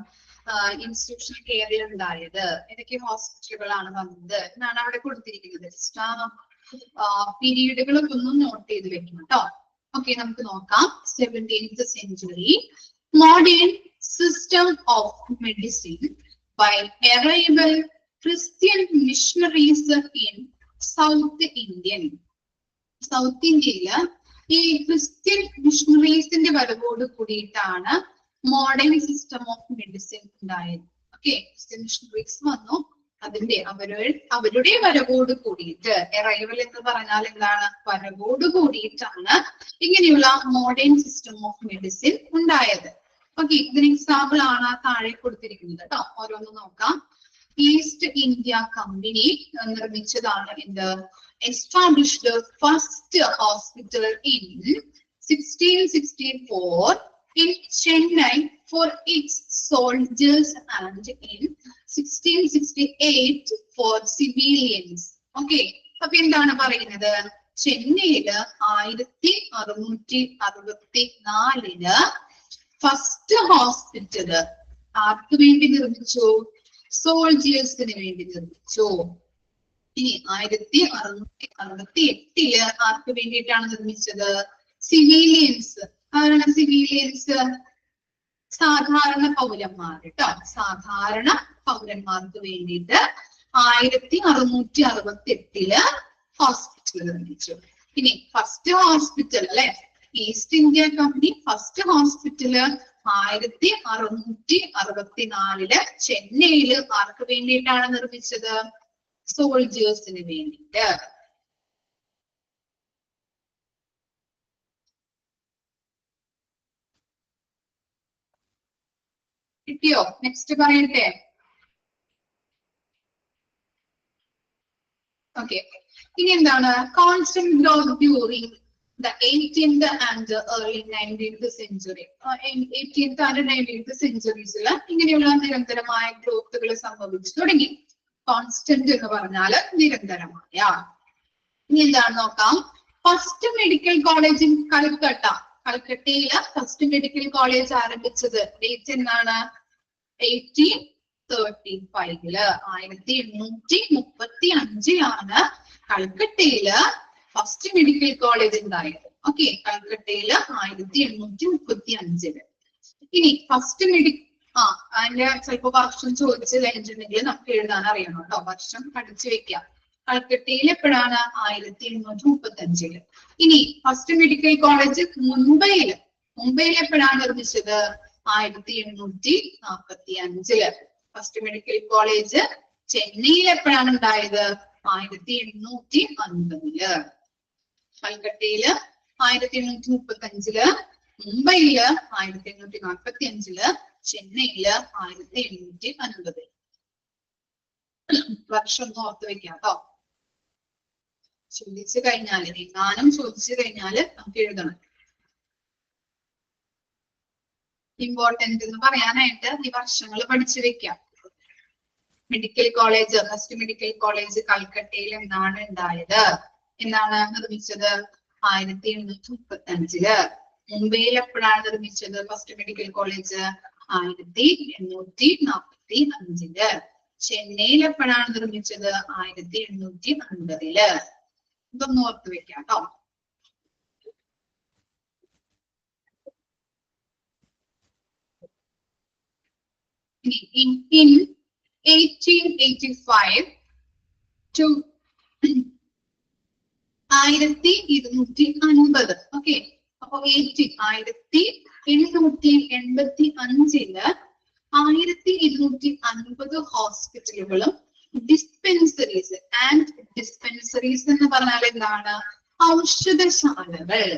ഇൻസ്റ്റിറ്റ്യൂഷണൽ കെയറിൽ ഉണ്ടായത്, ഏതൊക്കെ ഹോസ്പിറ്റലുകളാണ് വന്നത് എന്നാണ് അവിടെ കൊടുത്തിരിക്കുന്നത്. പീരീഡുകളൊക്കെ ഒന്ന് നോട്ട് ചെയ്ത് വെക്കണം കേട്ടോ. ഓക്കെ, നമുക്ക് നോക്കാം. 17th century. Modern system of medicine by arrival Christian missionaries in South Indian. South ഇന്ത്യയില് ഈ ക്രിസ്ത്യൻ മിഷണറീസിന്റെ വരവോട് കൂടിയിട്ടാണ് മോഡേൺ സിസ്റ്റം ഓഫ് മെഡിസിൻ ഉണ്ടായത്. ഓക്കെ, ക്രിസ്ത്യൻ മിഷണറീസ് വന്നു, അവരുടെ വരവോട് കൂടിയിട്ട്, അറൈവൽ എന്ന് പറഞ്ഞാൽ എന്താണ്? വരവോട് കൂടിയിട്ടാണ് ഇങ്ങനെയുള്ള മോഡേൺ സിസ്റ്റം ഓഫ് മെഡിസിൻ ഉണ്ടായത്. ഓക്കെ, ഇതിന് എക്സാമ്പിൾ ആണ് താഴെ കൊടുത്തിരിക്കുന്നത് കേട്ടോ. ഓരോന്ന് നോക്കാം. ഈസ്റ്റ് ഇന്ത്യ കമ്പനി നിർമ്മിച്ചതാണ് എന്ത്? established the first hospital in 1664 in Chennai for its soldiers and in 1668 for civilians. Okay, അപ്പൊ എന്താണ് പറയുന്നത്? ചെന്നൈയില് 1664 ഫസ്റ്റ് ഹോസ്പിറ്റല് ആർക്ക് വേണ്ടി നിർമ്മിച്ചു? സോൾജിയേഴ്സിന് വേണ്ടി നിർമ്മിച്ചു. ഇനി 1668 ആർക്ക് വേണ്ടിയിട്ടാണ് നിർമ്മിച്ചത്? സിവിലിയൻസ്. ആരാണ് സിവിലിയൻസ്? സാധാരണ പൗരന്മാർ കേട്ടോ. സാധാരണ പൗരന്മാർക്ക് വേണ്ടിയിട്ട് 1668 ഹോസ്പിറ്റൽ നിർമ്മിച്ചു. ഇനി ഫസ്റ്റ് ഹോസ്പിറ്റൽ അല്ലെ, east India company first hospital 1664 ചെന്നൈയില് ആർക്ക് വേണ്ടിയിട്ടാണ് നിർമ്മിച്ചത്? സോൾജേഴ്സിന് വേണ്ടിയിട്ട്. കിട്ടിയോ? നെക്സ്റ്റ് പറയട്ടെ. ഓക്കെ, ഇനി എന്താണ്? Constant growth during the 18th and early 19th century. 18th and 19th centuries ഇങ്ങനെയുള്ള നിരന്തരമായ ഗ്രോത്തുകൾ സംഭവിച്ചു തുടങ്ങി. കോൺസ്റ്റന്റ് എന്ന് പറഞ്ഞാൽ നിരന്തരമായ. ഇനി എന്താണ് നോക്കാം. First medical college in Calcutta. കൽക്കട്ടയില് ഫസ്റ്റ് മെഡിക്കൽ കോളേജ് ആരംഭിച്ചത് ഡേറ്റ് എന്താണ്? 1830 1835 1835 കൽക്കട്ടയില് ഫസ്റ്റ് മെഡിക്കൽ കോളേജ് ഉണ്ടായത്. ഓക്കെ, കൽക്കട്ടയില് 1835. ഇനി ഫസ്റ്റ് അതിന്റെ ചിലപ്പോ വർഷം ചോദിച്ചു കഴിഞ്ഞിട്ടുണ്ടെങ്കിൽ നമുക്ക് എഴുതാൻ അറിയണം കേട്ടോ. വർഷം പഠിച്ചു വെക്കാം. കൽക്കട്ടയിൽ എപ്പോഴാണ്? 1835. ഇനി ഫസ്റ്റ് മെഡിക്കൽ കോളേജ് മുംബൈയില് എപ്പോഴാണ് നിർമ്മിച്ചത്? 1845. ഫസ്റ്റ് മെഡിക്കൽ കോളേജ് ചെന്നൈയിൽ എപ്പോഴാണ് ഉണ്ടായത്? 1850. കൽക്കട്ടയില് 1835, മുംബൈയില് 1845, ചെന്നൈയില് 1850. വർഷം ഒന്ന് ഓർത്ത് വെക്കാം കേട്ടോ. ചോദിച്ചു കഴിഞ്ഞാല് എങ്ങാനും ചോദിച്ചു കഴിഞ്ഞാല് നമുക്ക് എഴുതണം. ഇമ്പോർട്ടന്റ് എന്ന് പറയാനായിട്ട് ഈ വർഷങ്ങൾ പഠിച്ചു വെക്കാം. Medical college, first medical college കൽക്കട്ടയിൽ എന്നാണ് ഉണ്ടായത്? എന്നാണ് നിർമ്മിച്ചത്? 1835. മുംബൈയിൽ എപ്പോഴാണ് നിർമ്മിച്ചത് ഫസ്റ്റ് മെഡിക്കൽ കോളേജ്? 1845. ചെന്നൈയിൽ എപ്പോഴാണ് നിർമ്മിച്ചത്? 1850. ഇതൊന്ന് ഓർത്ത് വെക്കാം കേട്ടോ. In 1885 to 1250. ഓക്കെ, അപ്പൊ 1885 1250 ഹോസ്പിറ്റലുകളും ഡിസ്പെൻസറീസ്. ആൻഡ് ഡിസ്പെൻസറീസ് എന്ന് പറഞ്ഞാൽ എന്താണ്? ഔഷധശാലകൾ.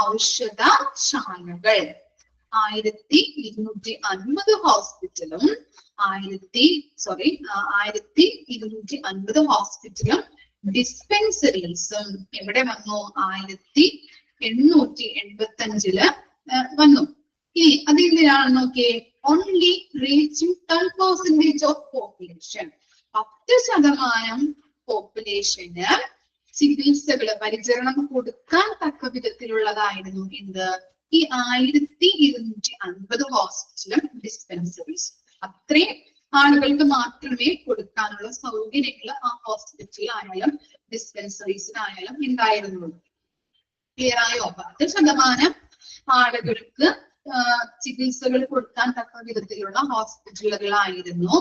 1250 ഹോസ്പിറ്റലും 1250 ഹോസ്പിറ്റലും ഡിസ്പെൻസറീസും എവിടെ വന്നു? 1885 വന്നു. ഇനി അതെന്തിനാണ് നോക്കിയേ? Only reaching 10% of population. 10% population ചികിത്സകള്, പരിചരണം കൊടുക്കാൻ തക്ക വിധത്തിലുള്ളതായിരുന്നു എന്ത്? ഈ 1250 ഹോസ്പിറ്റലും ഡിസ്പെൻസറീസ്. അത്രയും ആളുകൾക്ക് മാത്രമേ കൊടുക്കാനുള്ള സൗകര്യങ്ങൾ ആ ഹോസ്പിറ്റലിലായാലും ഡിസ്പെൻസറീസിലായാലും ഉണ്ടായിരുന്നുള്ളൂ. ക്ലിയർ ആയോ? 10% ആളുകൾക്ക് ചികിത്സകൾ കൊടുക്കാൻ തക്ക വിധത്തിലുള്ള ഹോസ്പിറ്റലുകളായിരുന്നു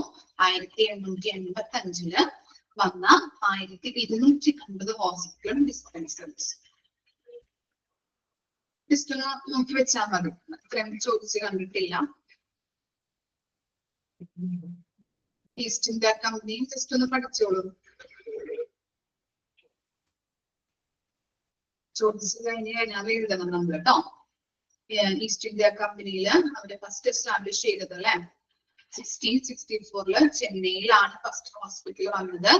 1885 വന്ന 1250 ഹോസ്പിറ്റലും ഡിസ്പെൻസറീസ്. ജസ്റ്റ് ഒന്ന് നോക്കി വെച്ചാൽ മതി. ഇത്രയും ചോദിച്ച് കണ്ടിട്ടില്ല. ഈസ്റ്റ് ഇന്ത്യ കമ്പനി ജസ്റ്റ് ഒന്ന് പഠിച്ചോളൂ. ചോദിച്ചു കഴിഞ്ഞാൽ എഴുതണം നമ്മൾ കേട്ടോ. ഈസ്റ്റ് ഇന്ത്യ കമ്പനിയില് അവര് ഫസ്റ്റ് എസ്റ്റാബ്ലിഷ് ചെയ്തത് അല്ലെ 1664 ചെന്നൈയിലാണ് ഫസ്റ്റ് ഹോസ്പിറ്റൽ വന്നത്.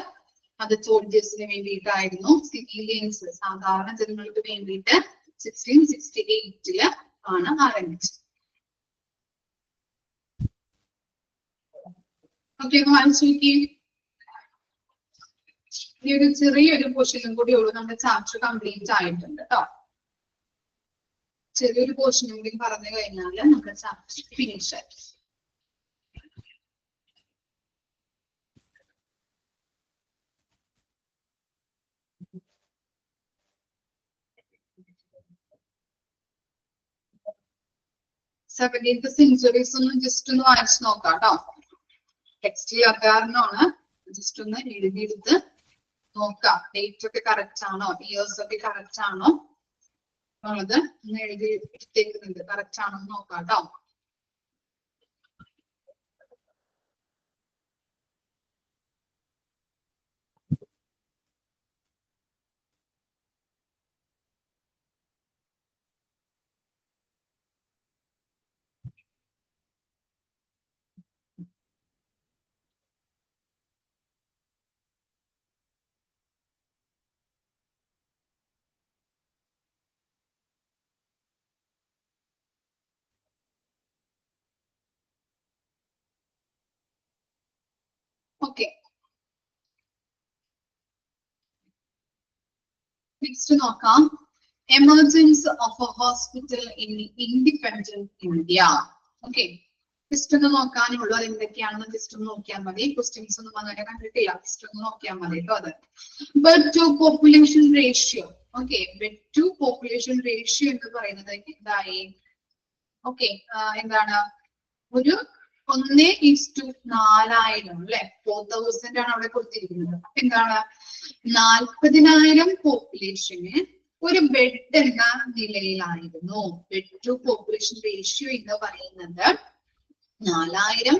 അത് സോൾജേഴ്സിന് വേണ്ടിയിട്ടായിരുന്നു, സിവിലിയൻസ് സാധാരണ ജനങ്ങൾക്ക് വേണ്ടിയിട്ട് 1668 ആണ് ആരംഭിച്ചത്. ഓക്കെ, വായിച്ചു നോക്കി. ഈ ഒരു ചെറിയൊരു പോർഷനും കൂടി ഉള്ളൂ, നമ്മുടെ ചാപ്റ്റർ കംപ്ലീറ്റ് ആയിട്ടുണ്ട് കേട്ടോ. ചെറിയൊരു പോർഷനും കൂടി പറഞ്ഞു കഴിഞ്ഞാല് നമ്മുടെ ചാപ്റ്റർ ഫിനിഷ് ആയി. സെവൻറ്റീൻത് സെഞ്ചുറീസ് ഒന്ന് ജസ്റ്റ് ഒന്ന് വായിച്ചു നോക്കാം കേട്ടോ. ടെക്സ്റ്റ് കാരണമാണ്, ജസ്റ്റ് ഒന്ന് എഴുതിയെടുത്ത് നോക്കാം. ഡേറ്റ് ഒക്കെ കറക്റ്റ് ആണോ, ഇയേഴ്സ് ഒക്കെ കറക്റ്റ് ആണോ എന്നുള്ളത് ഒന്ന് എഴുതി എടുത്തേക്കുന്നുണ്ട്. കറക്റ്റ് ആണോ എന്ന് നോക്കാം കേട്ടോ. ഓക്കെ, നെക്സ്റ്റ് നോക്കാം. Emergence of A hospital in independent India. Okay, just ഒന്ന് നോക്കാനേ ഉള്ളൂ. അത് എന്തൊക്കെയാണെന്ന് ജസ്റ്റ് ഒന്ന് നോക്കിയാൽ മതി. ക്വസ്റ്റ്യൻസ് ഒന്നും അങ്ങനെ കണ്ടിട്ടില്ല. ജസ്റ്റ് ഒന്ന് നോക്കിയാൽ മതി കേട്ടോ. അത് bed to population ratio. Okay, bed to population ratio എന്ന് പറയുന്നത് എന്തായി? ഓക്കെ, എന്താണ്? ഒരു 1:4000 അല്ലെ, 4000 ആണ് അവിടെ കൊടുത്തിരിക്കുന്നത്. അപ്പൊ എന്താണ്? 40,000 പോപ്പുലേഷന് ഒരു ബെഡ് എന്ന നിലയിലായിരുന്നു. ബെഡ് ടു പോപ്പുലേഷൻ റേഷ്യോ എന്ന് പറയുന്നത് 4000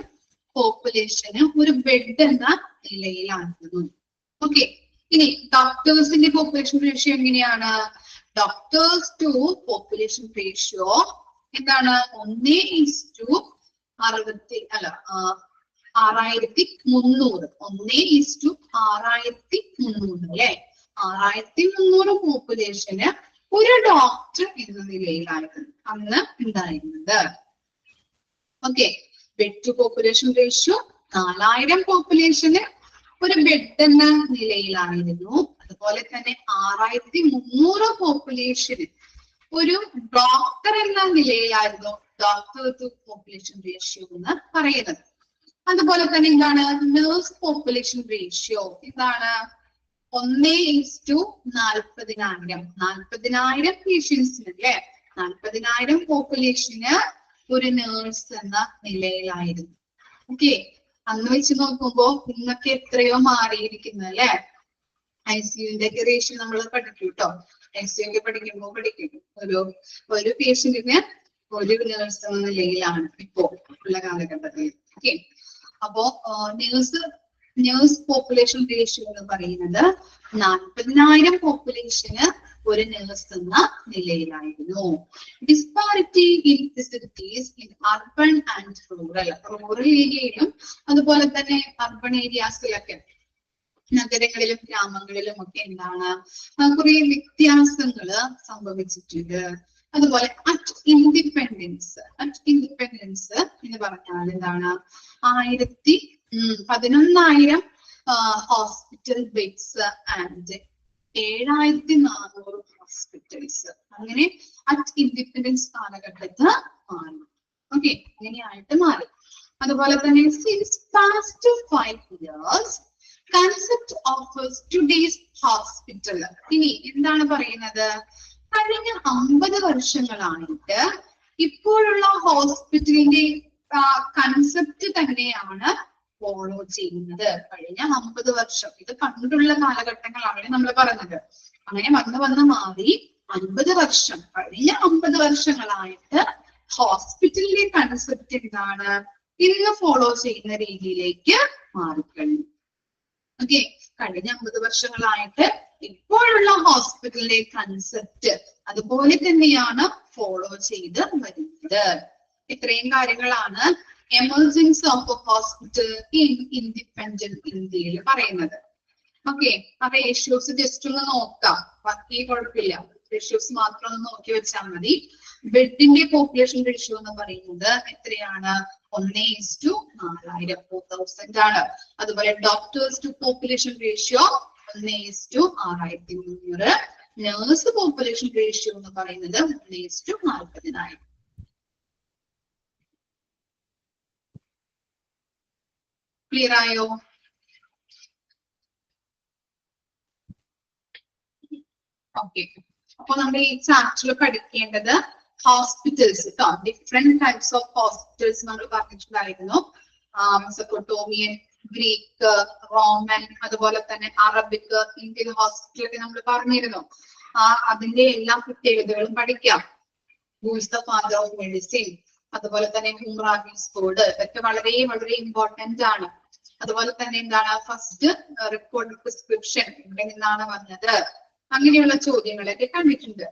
പോപ്പുലേഷന് ഒരു ബെഡ് എന്ന നിലയിലായിരുന്നു. ഓക്കെ, ഇനി ഡോക്ടേഴ്സിന്റെ പോപ്പുലേഷൻ റേഷ്യോ എങ്ങനെയാണ്? ഡോക്ടേഴ്സ് ടു പോപ്പുലേഷൻ റേഷ്യോ എന്താണ്? 1:63 1:6300 അല്ലെ. 6300 പോപ്പുലേഷന് ഒരു ഡോക്ടർ എന്ന നിലയിലായിരുന്നു അന്ന് ഉണ്ടായിരുന്നത്. Okay, bed to population ratio 4000 പോപ്പുലേഷന് ഒരു ബെഡ് എന്ന നിലയിലായിരുന്നു. അതുപോലെ തന്നെ 6300 പോപ്പുലേഷന് ഒരു ഡോക്ടർ എന്ന നിലയിലായിരുന്നു ഡോക്ടർ ടു പോപ്പുലേഷൻ റേഷ്യോ എന്ന് പറയുന്നത്. അതുപോലെ തന്നെ എന്താണ്? നേഴ്സ് പോപ്പുലേഷൻ റേഷ്യോ എന്താണ്? 1:40,000. 40,000 പേഷ്യൻസിന് അല്ലെ, 40,000 പോപ്പുലേഷന് ഒരു നേഴ്സ് എന്ന നിലയിലായിരുന്നു. ഓക്കെ, അന്ന് വെച്ച് നോക്കുമ്പോ ഇന്നൊക്കെ എത്രയോ മാറിയിരിക്കുന്നു അല്ലെ. ICUവിന്റെ ഒക്കെ റേഷ്യോ നമ്മൾ പഠിക്കും കേട്ടോ. ICU പഠിക്കും. ഒരു പേഷ്യന്റിന് ഒരു നേഴ്സ് എന്ന നിലയിലാണ് ഇപ്പോ ഉള്ള കാലഘട്ടത്തിൽ. ഓക്കെ, അപ്പോ നേഴ്സ് പോപ്പുലേഷൻ റേഷ്യോ എന്ന് പറയുന്നത് 40,000 പോപ്പുലേഷന് ഒരു നേഴ്സ് എന്ന നിലയിലായിരുന്നു. Disparity in facilities in urban and rural ഏരിയയിലും അതുപോലെ തന്നെ അർബൻ ഏരിയാസിലൊക്കെ, നഗരങ്ങളിലും ഗ്രാമങ്ങളിലും ഒക്കെ എന്താണ് കുറെ വ്യത്യാസങ്ങള് സംഭവിച്ചിട്ടുണ്ട്. അതുപോലെ അറ്റ് ഇൻഡിപെൻഡൻസ് എന്ന് പറഞ്ഞാൽ എന്താണ്? 11,000 ഹോസ്പിറ്റൽ ബെഡ്സ് ആൻഡ് 7,400 ഹോസ്പിറ്റൽസ്. അങ്ങനെ അറ്റ് ഇൻഡിപെൻഡൻസ് കാലഘട്ടത്ത് മാറി. ഓക്കെ, അങ്ങനെയായിട്ട് മാറി. അതുപോലെ തന്നെ since past 5 years concept offers today's hospital. ഇനി എന്താണ് പറയുന്നത്? കഴിഞ്ഞ 50 വർഷങ്ങളായിട്ട് ഇപ്പോഴുള്ള ഹോസ്പിറ്റലിന്റെ കൺസെപ്റ്റ് തന്നെയാണ് ഫോളോ ചെയ്യുന്നത്. കഴിഞ്ഞ 50 വർഷം, ഇത് പണ്ടുള്ള കാലഘട്ടങ്ങളാണ് നമ്മൾ പറഞ്ഞത്. അങ്ങനെ വന്ന് മാറി 50 വർഷം, കഴിഞ്ഞ 50 വർഷങ്ങളായിട്ട് ഹോസ്പിറ്റലിന്റെ കൺസെപ്റ്റ് എന്താണ്? ഇന്ന് ഫോളോ ചെയ്യുന്ന രീതിയിലേക്ക് മാറിക്കഴിഞ്ഞു. ഓക്കെ, കഴിഞ്ഞ 50 വർഷങ്ങളായിട്ട് ഇപ്പോഴുള്ള ഹോസ്പിറ്റലിന്റെ കൺസെപ്റ്റ് അതുപോലെ തന്നെയാണ് ഫോളോ ചെയ്ത് വരുന്നത്. ഇത്രയും കാര്യങ്ങളാണ് emergence of hospital in independent ഇന്ത്യയിൽ പറയുന്നത്. ഓക്കെ, ആ റേഷ്യോസ് ജസ്റ്റ് ഒന്ന് നോക്കാം, ബാക്കി കുഴപ്പമില്ല. റേഷ്യോസ് മാത്രം ഒന്ന് നോക്കി വെച്ചാൽ മതി. ബെഡിന്റെ പോപ്പുലേഷൻ റേഷ്യോ എന്ന് പറയുന്നത് എത്രയാണ്? 1:4000 4,000 ആണ്. അതുപോലെ doctors to population ratio 1:6300. Nurse population ratio എന്ന് പറയുന്നത് 1:40,000. ക്ലിയർ ആയോ? ഓക്കെ, അപ്പൊ നമ്മൾ ഈ ചാപ്റ്ററിൽ പഠിക്കേണ്ടത് ഹോസ്പിറ്റൽസ് കേട്ടോ. ഡിഫറെന്റ് ടൈപ്സ് ഓഫ് ഹോസ്പിറ്റൽസ് നമ്മൾ പറഞ്ഞിട്ടുണ്ടായിരുന്നു. മെസപ്പൊട്ടോമിയൻ, ഗ്രീക്ക്, റോമൻ, അതുപോലെ തന്നെ അറബിക്, ഇന്ത്യൻ ഹോസ്പിറ്റൽ ഒക്കെ നമ്മൾ പറഞ്ഞിരുന്നു. അതിന്റെ എല്ലാ പ്രത്യേകതകളും പഠിക്കാം. Who is the father of medicine, അതുപോലെ തന്നെ ഹ്യൂമറാബിസ് കോഡ്, ഇതൊക്കെ വളരെ വളരെ ഇമ്പോർട്ടന്റ് ആണ്. അതുപോലെ തന്നെ എന്താണ് ഫസ്റ്റ് റെക്കോർഡ് പ്രിസ്ക്രിപ്ഷൻ ഇവിടെ നിന്നാണ് വന്നത്, അങ്ങനെയുള്ള ചോദ്യങ്ങളൊക്കെ കണ്ടിട്ടുണ്ട്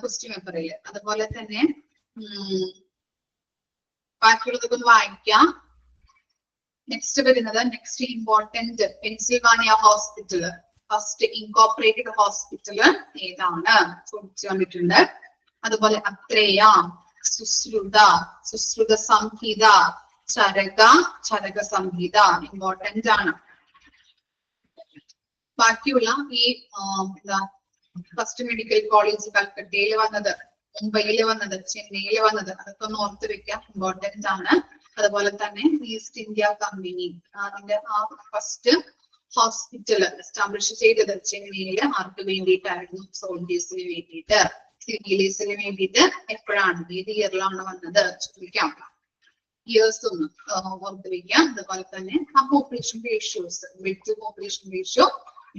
ക്വസ്റ്റ്യൻ പേപ്പറിൽ. അതുപോലെ തന്നെ ബാക്കിയുള്ളതൊക്കെ ഒന്ന് വായിക്കാം. നെക്സ്റ്റ് വരുന്നത് next important Pennsylvania hospital, first incorporated hospital ഏതാണ് ചോദിച്ചു കണ്ടിട്ടുണ്ട്. അതുപോലെ അത്രേയ, സുശ്രുത സംഹിത, ചരക സംഹിത ഇമ്പോർട്ടന്റ് ആണ്. ബാക്കിയുള്ള ഈ ഫസ്റ്റ് മെഡിക്കൽ കോളേജ് കൽക്കട്ടയിൽ വന്നത്, മുംബൈയിൽ വന്നത്, ചെന്നൈയിൽ വന്നത്, അതൊക്കെ ഒന്ന് ഓർത്ത് വെക്കാം, ഇമ്പോർട്ടന്റ് ആണ്. അതുപോലെ തന്നെ ഈസ്റ്റ് ഇന്ത്യ കമ്പനി അതിന്റെ ആ ഫസ്റ്റ് ഹോസ്പിറ്റൽ എസ്റ്റാബ്ലിഷ് ചെയ്തത് ചെന്നൈയില് ആർക്ക് വേണ്ടിയിട്ടായിരുന്നു? സോൾജേഴ്സിന് വേണ്ടിയിട്ട്, സിവിലിയൻസിന് വേണ്ടിയിട്ട്. എപ്പോഴാണ്, ഏത് ഇയറിലാണ് വന്നത് ചോദിക്കാം. ഇയേഴ്സ് ഒന്ന് ഓർത്ത് വയ്ക്കാം. അതുപോലെ തന്നെ ആ population ratios, bed to population ratio,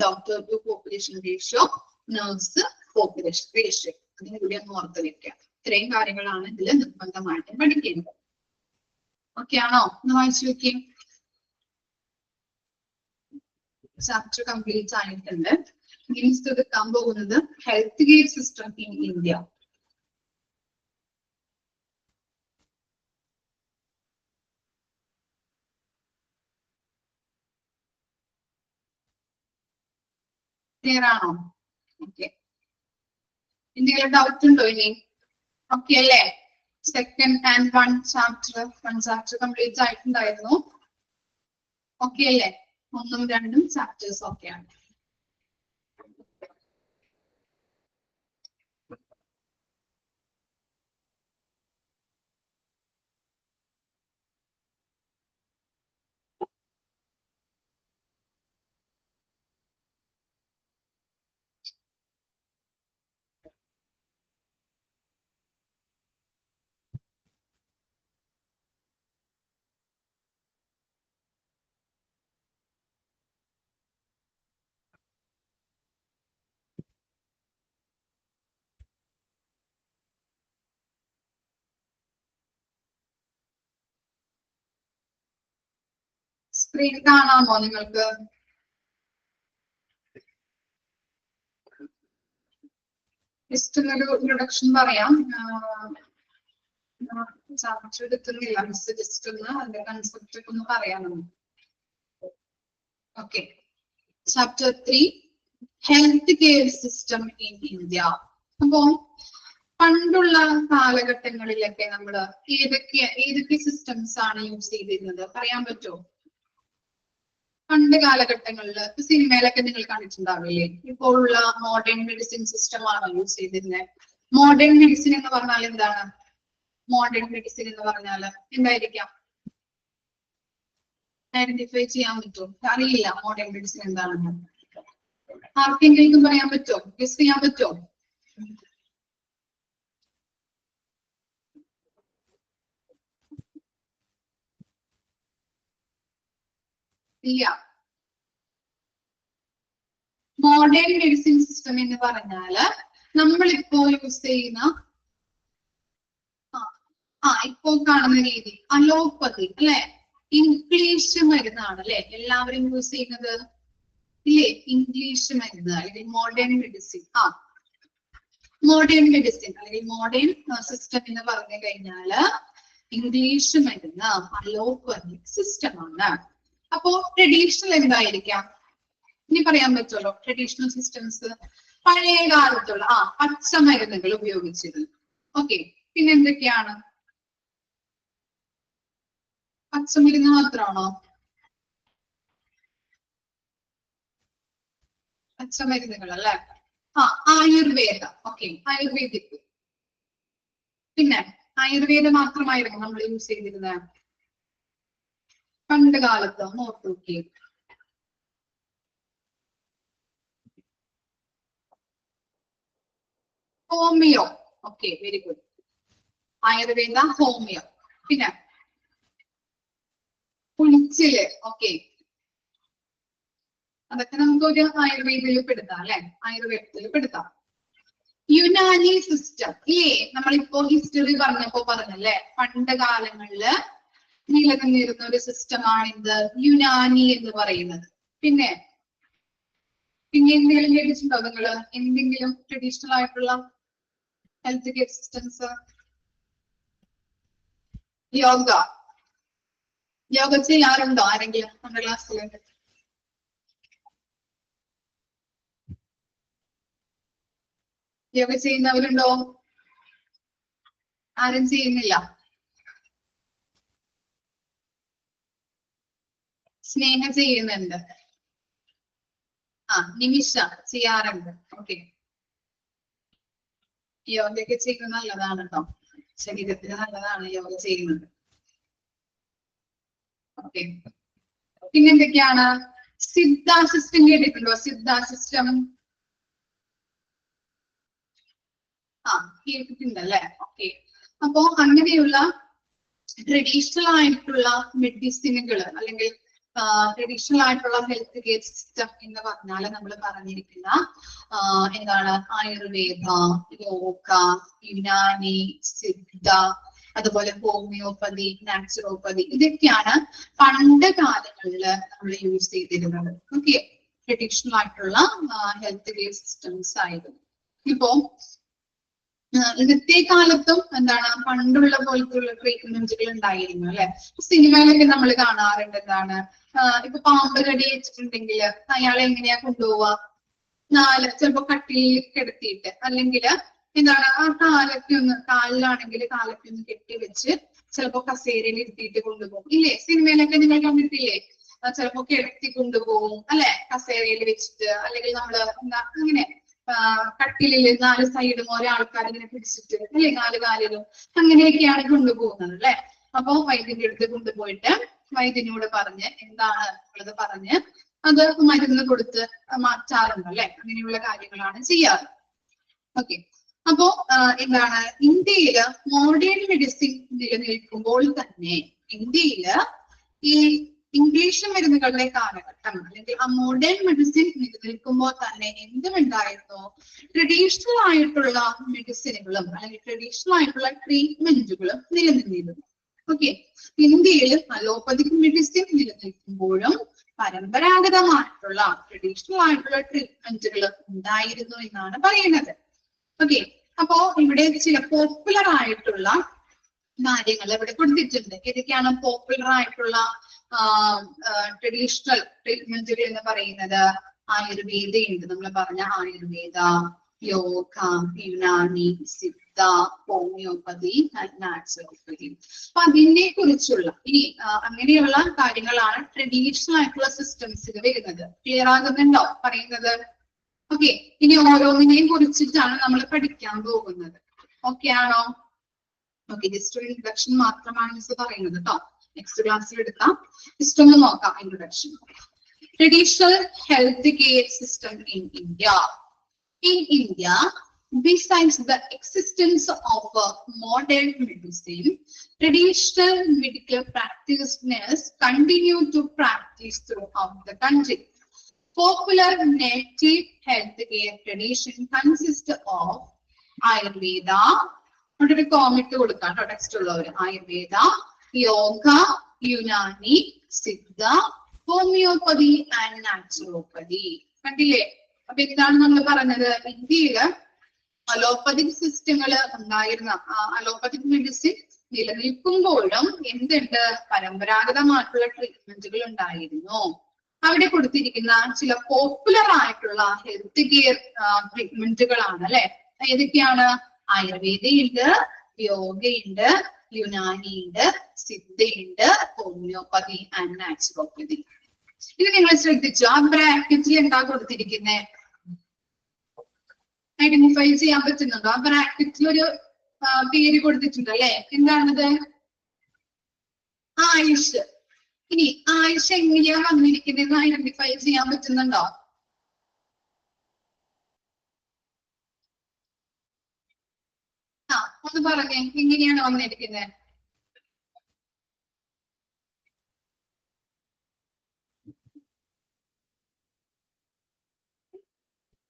doctor to population ratio, nurse population ratio, അതിനെ കൂടി ഒന്ന് ഓർത്ത് വെക്കാം. ഇത്രയും കാര്യങ്ങളാണ് ഇതിൽ നിർബന്ധമായിട്ടും പഠിക്കേണ്ടത്. ഓക്കെ ആണോ? ഒന്ന് വായിച്ചു നോക്കി. ചാപ്റ്റർ കംപ്ലീറ്റ് ആയിട്ടുണ്ട്. ഇനി എടുക്കാൻ പോകുന്നത് health care system in India. Clear ആണോ? ഓക്കെ. എന്തെങ്കിലും ഡൗട്ട് ഉണ്ടോ ഇനി? ഓക്കെ അല്ലേ? Second and one chapter complete ആയിട്ടുണ്ടായിരുന്നു. ഓക്കെ അല്ലേ? 1ഉം 2ഉം ചാപ്റ്റേഴ്സ് ഓക്കെയാണ്. സ്ക്രീൻ കാണാമോ നിങ്ങൾക്ക്? ജസ്റ്റ് ഒരു ഇൻട്രൊഡക്ഷൻ പറയാം. ചാപ്റ്റർ എടുക്കുന്നില്ല, മിസ് ജസ്റ്റ് ഒന്ന് അതിന്റെ കൺസെപ്റ്റ് ഒക്കെ ഒന്ന് പറയാം. Okay. Chapter 3 health care system in India. അപ്പോ പണ്ടുള്ള കാലഘട്ടങ്ങളിലൊക്കെ നമ്മൾ ഏതൊക്കെ സിസ്റ്റംസ് ആണ് യൂസ് ചെയ്തിരുന്നത് പറയാൻ പറ്റുമോ? പണ്ട് കാലഘട്ടങ്ങളിൽ സിനിമയിലൊക്കെ നിങ്ങൾ കണ്ടിട്ടുണ്ടാവില്ലേ? ഇപ്പോൾ ഉള്ള മോഡേൺ മെഡിസിൻ സിസ്റ്റം ആണോ യൂസ് ചെയ്തിരുന്നത്? മോഡേൺ മെഡിസിൻ എന്ന് പറഞ്ഞാൽ എന്താണ്? മോഡേൺ മെഡിസിൻ എന്ന് പറഞ്ഞാൽ എന്തായിരിക്കാം? ഐഡന്റിഫൈ ചെയ്യാൻ പറ്റുമോ? അറിയില്ല മോഡേൺ മെഡിസിൻ എന്താണെന്ന്. ആർക്കെങ്കിലും പറയാൻ പറ്റുമോ? ഗസ് ചെയ്യാൻ പറ്റുമോ? ഇല്ല. മോഡേൺ മെഡിസിൻ സിസ്റ്റം എന്ന് പറഞ്ഞാല് നമ്മളിപ്പോ യൂസ് ചെയ്യുന്ന ഇപ്പോ കാണുന്ന രീതി അലോപ്പതി അല്ലെ, ഇംഗ്ലീഷ് മരുന്നാണ് അല്ലെ എല്ലാവരും യൂസ് ചെയ്യുന്നത് ഇല്ലേ? ഇംഗ്ലീഷ് മരുന്ന് അല്ലെങ്കിൽ മോഡേൺ മെഡിസിൻ. മോഡേൺ മെഡിസിൻ അല്ലെങ്കിൽ മോഡേൺ സിസ്റ്റം എന്ന് പറഞ്ഞു കഴിഞ്ഞാല് ഇംഗ്ലീഷ് മരുന്ന് അലോപ്പതിക് സിസ്റ്റം ആണ്. അപ്പോ ട്രഡീഷണൽ എന്തായിരിക്കാം? ഇനി പറയാൻ പറ്റുമല്ലോ ട്രഡീഷണൽ സിസ്റ്റംസ്. പഴയ കാലത്തുള്ള പച്ചമരുന്നുകൾ ഉപയോഗിച്ചിരുന്നു. ഓക്കെ. പിന്നെ എന്തൊക്കെയാണ്? പച്ചമരുന്ന് മാത്രമാണോ? പച്ചമരുന്നുകൾ അല്ലെ. ആയുർവേദ. ഓക്കെ, ആയുർവേദിക്. പിന്നെ ആയുർവേദം മാത്രമായിരുന്നു നമ്മൾ യൂസ് ചെയ്തിരുന്നത് പണ്ട് കാലത്ത്. നോട്ട് നോക്കി. Homeo. Okay, very good. Ayurveda, homeo. പിന്നെ പുളിച്ചില്. ഓക്കെ, അതൊക്കെ നമുക്ക് ഒരു ആയുർവേദത്തിൽ പെടുത്താം അല്ലെ, ആയുർവേദത്തിൽ പെടുത്താം. യുനാനി സിസ്റ്റം ഇല്ലേ? നമ്മളിപ്പോ ഹിസ്റ്ററി പറഞ്ഞല്ലേ, പണ്ട് കാലങ്ങളില് നിലനിന്നിരുന്ന ഒരു സിസ്റ്റമാണ് ഇത് യുനാനി എന്ന് പറയുന്നത്. പിന്നെ എന്തെങ്കിലും കേട്ടിട്ടുണ്ടോ നിങ്ങള്? എന്തെങ്കിലും ട്രഡീഷണൽ ആയിട്ടുള്ള ഹെൽത്ത് കെയർ സിസ്റ്റംസ്? യോഗ ചെയ്യാറുണ്ടോ ആരെങ്കിലും നമ്മുടെ ക്ലാസ്സിൽ? യോഗ ചെയ്യുന്നവരുണ്ടോ? ആരും ചെയ്യുന്നില്ല. സ്നേഹ ചെയ്യുന്നുണ്ട്. നിമിഷ ചെയ്യാറുണ്ട്. ഓക്കെ. യോഗയൊക്കെ ചെയ്യുന്നത് നല്ലതാണ് കേട്ടോ, ശരീരത്തിന് നല്ലതാണ് യോഗ ചെയ്യുന്നത്. ഓക്കെ, പിന്നെ എന്തൊക്കെയാണ്? സിദ്ധ സിസ്റ്റം കേട്ടിട്ടുണ്ടോ? സിദ്ധ സിസ്റ്റം കേട്ടിട്ടുണ്ടല്ലേ? ഓക്കെ, അപ്പോ അങ്ങനെയുള്ള ട്രഡീഷണൽ ആയിട്ടുള്ള മെഡിസിനുകൾ അല്ലെങ്കിൽ ട്രഡീഷണൽ ആയിട്ടുള്ള ഹെൽത്ത് കെയർ സിസ്റ്റം എന്ന് പറഞ്ഞാൽ നമ്മൾ പറഞ്ഞിരിക്കുന്ന എന്താണ്? ആയുർവേദ, യോഗ, യുനാനി, സിദ്ധ, അതുപോലെ ഹോമിയോപ്പതി, നാച്ചുറോപ്പതി, ഇതൊക്കെയാണ് പണ്ട് കാലങ്ങളിൽ നമ്മൾ യൂസ് ചെയ്തിരുന്നത്. ഓക്കെ, ട്രഡീഷണൽ ആയിട്ടുള്ള ഹെൽത്ത് കെയർ സിസ്റ്റംസ് ആയിരുന്നു. ഇപ്പോ ഇന്നത്തെ കാലത്തും എന്താണ് പണ്ടുള്ള പോലത്തുള്ള ട്രീറ്റ്മെന്റുകൾ ഉണ്ടായിരുന്നു അല്ലെ? സിനിമയിലൊക്കെ നമ്മൾ കാണാറുണ്ട്. എന്താണ് ഇപ്പൊ പാമ്പ് കടി വെച്ചിട്ടുണ്ടെങ്കിൽ അയാളെ എങ്ങനെയാ കൊണ്ടുപോവാ? ചിലപ്പോ കട്ടിലിൽ കിടത്തിയിട്ട്, അല്ലെങ്കിൽ എന്താണ് ആ കാലിലാണെങ്കിൽ കാലൊക്കെ ഒന്ന് കെട്ടിവെച്ച് ചിലപ്പോ കസേരയിൽ ഇരുത്തിയിട്ട് കൊണ്ടുപോകും ഇല്ലേ? സിനിമയിലൊക്കെ നിങ്ങൾ കണ്ടിട്ടില്ലേ? ചിലപ്പോ കിടത്തി കൊണ്ടുപോകും അല്ലെ, കസേരയിൽ വെച്ചിട്ട്. അല്ലെങ്കിൽ നമ്മള് അങ്ങനെ കട്ടിലില് 4 സൈഡും ഓരോ ആൾക്കാർ ഇങ്ങനെ പിടിച്ചിട്ട് അല്ലെ, 4 കാലിലും അങ്ങനെയൊക്കെയാണ് കൊണ്ടുപോകുന്നത് അല്ലെ. അപ്പൊ വൈദ്യന്റെ അടുത്ത് കൊണ്ടുപോയിട്ട് വൈദ്യനോട് പറഞ്ഞ് എന്താണ് ഉള്ളത് പറഞ്ഞ് അത് മരുന്ന് കൊടുത്ത് മാറ്റാറുണ്ട് അല്ലെ. അങ്ങനെയുള്ള കാര്യങ്ങളാണ് ചെയ്യാറ്. ഓക്കെ, അപ്പോ എന്താണ് ഇന്ത്യയില് മോഡേൺ മെഡിസിൻ നിലനിൽക്കുമ്പോൾ തന്നെ ഇന്ത്യയില് ഈ ഇംഗ്ലീഷ് മരുന്നുകളുടെ കാലഘട്ടം അല്ലെങ്കിൽ ആ മോഡേൺ മെഡിസിൻ നിലനിൽക്കുമ്പോൾ തന്നെ എന്തുണ്ടായിരുന്നു? ട്രഡീഷണൽ ആയിട്ടുള്ള മെഡിസിനുകളും അല്ലെങ്കിൽ ട്രഡീഷണൽ ആയിട്ടുള്ള ട്രീറ്റ്മെന്റുകളും നിലനിന്നിരുന്നു. ഓക്കെ, ഇന്ത്യയിൽ അലോപ്പതിക് മെഡിസിൻ നിലനിൽക്കുമ്പോഴും പരമ്പരാഗതമായിട്ടുള്ള ട്രഡീഷണൽ ആയിട്ടുള്ള ട്രീറ്റ്മെന്റുകൾ ഉണ്ടായിരുന്നു എന്നാണ് പറയുന്നത്. ഓക്കെ, അപ്പോ ഇവിടെ ചില പോപ്പുലർ ആയിട്ടുള്ള കാര്യങ്ങൾ ഇവിടെ കൊടുത്തിട്ടുണ്ട്. ഏതൊക്കെയാണ് പോപ്പുലർ ആയിട്ടുള്ള ട്രഡീഷണൽ ട്രീറ്റ്മെന്റുകൾ എന്ന് പറയുന്നത്? ആയുർവേദ ഉണ്ട്, നമ്മൾ പറഞ്ഞ ആയുർവേദ, യോഗ, യുനാനി, സിദ്ധ, ഹോമിയോപ്പതി, നാച്ചുറോപ്പതി. അപ്പൊ അതിനെ കുറിച്ചുള്ള ഇനി അങ്ങനെയുള്ള കാര്യങ്ങളാണ് ട്രഡീഷണൽ ആയിട്ടുള്ള സിസ്റ്റംസിൽ വരുന്നത്. ക്ലിയർ ആകുന്നുണ്ടോ പറയുന്നത്? ഓക്കെ, ഇനി ഓരോന്നിനെയും കുറിച്ചിട്ടാണ് നമ്മൾ പഠിക്കാൻ പോകുന്നത്. ഓക്കെ ആണോ? ഓക്കെ, ജസ്റ്റ് ഒരു ഇൻട്രഡക്ഷൻ മാത്രമാണ് മിസ് പറയുന്നത് കേട്ടോ. നെക്സ്റ്റ് ക്ലാസ്സിൽ എടുക്കാം. ജസ്റ്റ് ഒന്ന് നോക്കാം introduction. Traditional health care system in India. In India, besides the existence of modern medicine, traditional medical practitioners continue to practice throughout the country. Popular native healthcare tradition consists of Ayurveda, ഒരു കോമിറ്റ് കൊടുക്കാം കേട്ടോ text ഉള്ളവർ. Ayurveda, yoga, Unani, Siddha, homeopathy and naturopathy. കണ്ടില്ലേ? അപ്പൊ എന്താണ് നമ്മൾ പറഞ്ഞത്? ഇന്ത്യയില് അലോപ്പതിക് സിസ്റ്റങ്ങൾ ഉണ്ടായിരുന്ന അലോപ്പതിക് മെഡിസിൻ നിലനിൽക്കുമ്പോഴും എന്തുണ്ട്? പരമ്പരാഗതമായിട്ടുള്ള ട്രീറ്റ്മെന്റുകൾ ഉണ്ടായിരുന്നു. അവിടെ കൊടുത്തിരിക്കുന്ന ചില പോപ്പുലർ ആയിട്ടുള്ള ഹെൽത്ത് കെയർ ട്രീറ്റ്മെന്റുകളാണ് അല്ലെ. ഏതൊക്കെയാണ്? ആയുർവേദയുണ്ട്, യോഗയുണ്ട്, യുനാനി ഉണ്ട്, സിദ്ധയുണ്ട്, ഹോമിയോപ്പതി ആൻഡ് നാച്ചുറോപ്പതി. ഇത് നിങ്ങൾ ശ്രദ്ധിച്ചു? ആ ബ്രാക്കറ്റിൽ എന്താ കൊടുത്തിരിക്കുന്നത്? ഐഡന്റിഫൈ ചെയ്യാൻ പറ്റുന്നുണ്ടോ? ആ ബ്രാക്കറ്റിൽ ഒരു പേര് കൊടുത്തിട്ടുണ്ട് അല്ലെ. എന്താണത്? ആയുഷ്. ഇനി ആയുഷ് എങ്ങനെയാ വന്നിരിക്കുന്നതെന്ന് ഐഡന്റിഫൈ ചെയ്യാൻ പറ്റുന്നുണ്ടോ? ഒന്ന് പറഞ്ഞേ, എങ്ങനെയാണ് വന്നിരിക്കുന്നത്?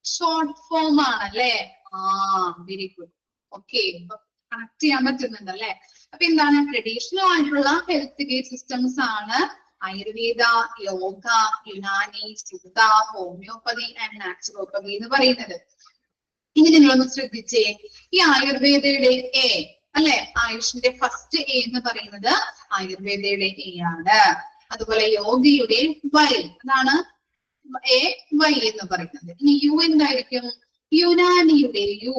ഷോർട്ട് ഫോം ആണല്ലേ. Very good. ഓക്കെ, കണക്ട് ചെയ്യാൻ പറ്റുന്നുണ്ട് അല്ലെ. അപ്പൊ എന്താണ്? ട്രഡീഷണൽ ആയിട്ടുള്ള ഹെൽത്ത് കെയർ സിസ്റ്റംസ് ആണ് Ayurveda, yoga, Unani, Siddha, homeopathy and naturopathy എന്ന് പറയുന്നത്. ഇനി നിങ്ങളൊന്ന് ശ്രദ്ധിച്ചേ, ഈ ആയുർവേദയുടെ എ അല്ലെ, ആയുഷിന്റെ ഫസ്റ്റ് എ എന്ന് പറയുന്നത് ആയുർവേദയുടെ എ ആണ്. അതുപോലെ യോഗയുടെ വൈ, അതാണ് എ വൈ എന്ന് പറയുന്നത്. ഇനി യു എന്തായിരിക്കും? യുനാനിയുടെ യു.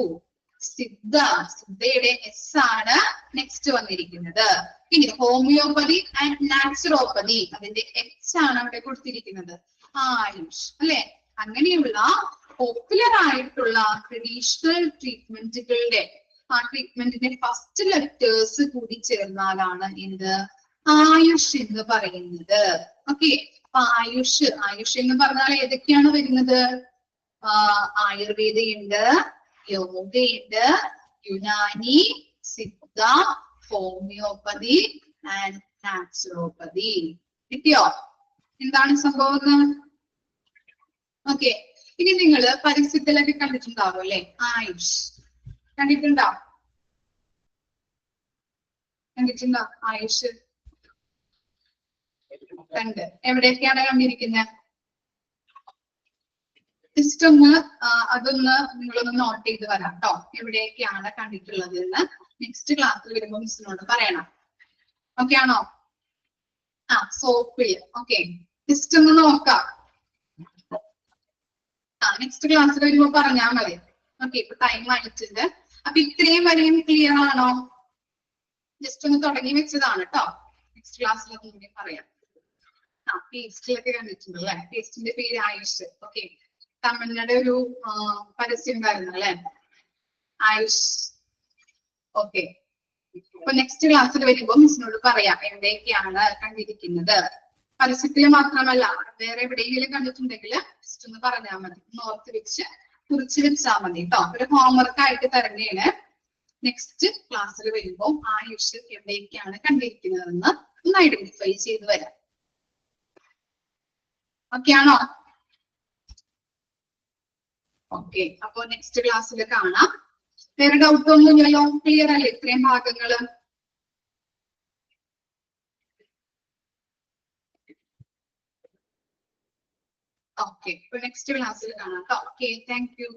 സിദ്ധയുടെ എസ് ആണ് നെക്സ്റ്റ് വന്നിരിക്കുന്നത്. ഇനി ഹോമിയോപ്പതി ആൻഡ് നാച്ചുറോപ്പതി, അതിന്റെ എച്ച് ആണ് അവിടെ കൊടുത്തിരിക്കുന്നത്. ആയുഷ് അല്ലെ. അങ്ങനെയുള്ള പോപ്പുലർ ആയിട്ടുള്ള ട്രഡീഷണൽ ട്രീറ്റ്മെന്റുകളുടെ ആ ട്രീറ്റ്മെന്റിന്റെ ഫസ്റ്റ് ലെറ്റേഴ്സ് കൂടി ചേർന്നാലാണ് എന്ത്? ആയുഷ് എന്ന് പറയുന്നത്. ഓക്കെ, അപ്പൊ ആയുഷ് എന്ന് പറഞ്ഞാൽ ഏതൊക്കെയാണ് വരുന്നത്? ആയുർവേദയുണ്ട്, യോഗയുണ്ട്, Unani, Siddha, homeopathy and naturopathy. കിട്ടിയോ? എന്താണ് സംഭവം? ഓക്കെ, ഇനി നിങ്ങള് പരസ്യത്തിലൊക്കെ കണ്ടിട്ടുണ്ടാവും അല്ലെ? ആയുഷ് കണ്ടിട്ടുണ്ടോ? ആയുഷ് കണ്ട്. എവിടെയൊക്കെയാണ് കണ്ടിരിക്കുന്നത്? ജസ്റ്റ് ഒന്ന് അതൊന്ന് നിങ്ങളൊന്ന് നോട്ട് ചെയ്ത് വരാം കേട്ടോ. എവിടെയൊക്കെയാണ് കണ്ടിട്ടുള്ളത് എന്ന് നെക്സ്റ്റ് ക്ലാസ്സിൽ വരുമ്പോൾ മിസ്സിനോട് പറയണം. ഓക്കെ ആണോ? സോപ്പിൽ. ഓക്കെ, ജസ്റ്റ് ഒന്ന് നോക്കാം. നെക്സ്റ്റ് ക്ലാസ്സിൽ വരുമ്പോ പറഞ്ഞാൽ മതി. ഓക്കെ, ഇപ്പൊ ടൈം ആയിട്ടുണ്ട്. അപ്പൊ ഇത്രയും വരെയും ക്ലിയർ ആണോ? ജസ്റ്റ് ഒന്ന് തുടങ്ങി വെച്ചതാണ് കേട്ടോ. നെക്സ്റ്റ് ക്ലാസ്സിൽ ഒന്നുകൂടി പറയാം. പേസ്റ്റിലൊക്കെ കണ്ടിട്ടുണ്ട് അല്ലെ? പേസ്റ്റിന്റെ പേര് ആയുഷ്. ഓക്കെ, തമിഴ്നാട് ഒരു പരസ്യം ഉണ്ടായിരുന്നു അല്ലെ? ആയുഷ്. ഓക്കെ, അപ്പൊ നെക്സ്റ്റ് ക്ലാസ്സിൽ വരുമ്പോ മിസ്സിനോട് പറയാം എവിടെയൊക്കെയാണ് കണ്ടിരിക്കുന്നത്. പരസ്യത്തിൽ മാത്രമല്ല, വേറെ എവിടെയെങ്കിലും കണ്ടിട്ടുണ്ടെങ്കിൽ ജസ്റ്റ് ഒന്ന് പറഞ്ഞാൽ മതി. ഓർത്ത് വെച്ച് കുറിച്ച് വെച്ചാൽ മതി കേട്ടോ. ഒരു ഹോംവർക്ക് ആയിട്ട് തരണേന്. നെക്സ്റ്റ് ക്ലാസ്സിൽ വരുമ്പോൾ ആയുഷ് എവിടെയൊക്കെയാണ് കണ്ടിരിക്കുന്നതെന്ന് ഒന്ന് ഐഡന്റിഫൈ ചെയ്ത് വരാം. ഓക്കെ ആണോ? ഓക്കെ, അപ്പൊ നെക്സ്റ്റ് ക്ലാസ്സിൽ കാണാം. വേറെ ഡൗട്ട് ഒന്നുമില്ലല്ലോ? ക്ലിയർ അല്ലേ ഇത്രയും ഭാഗങ്ങള്? ഓക്കെ, ഇപ്പൊ നെക്സ്റ്റ് ക്ലാസ്സിൽ കാണാം കേട്ടോ. Okay, thank you.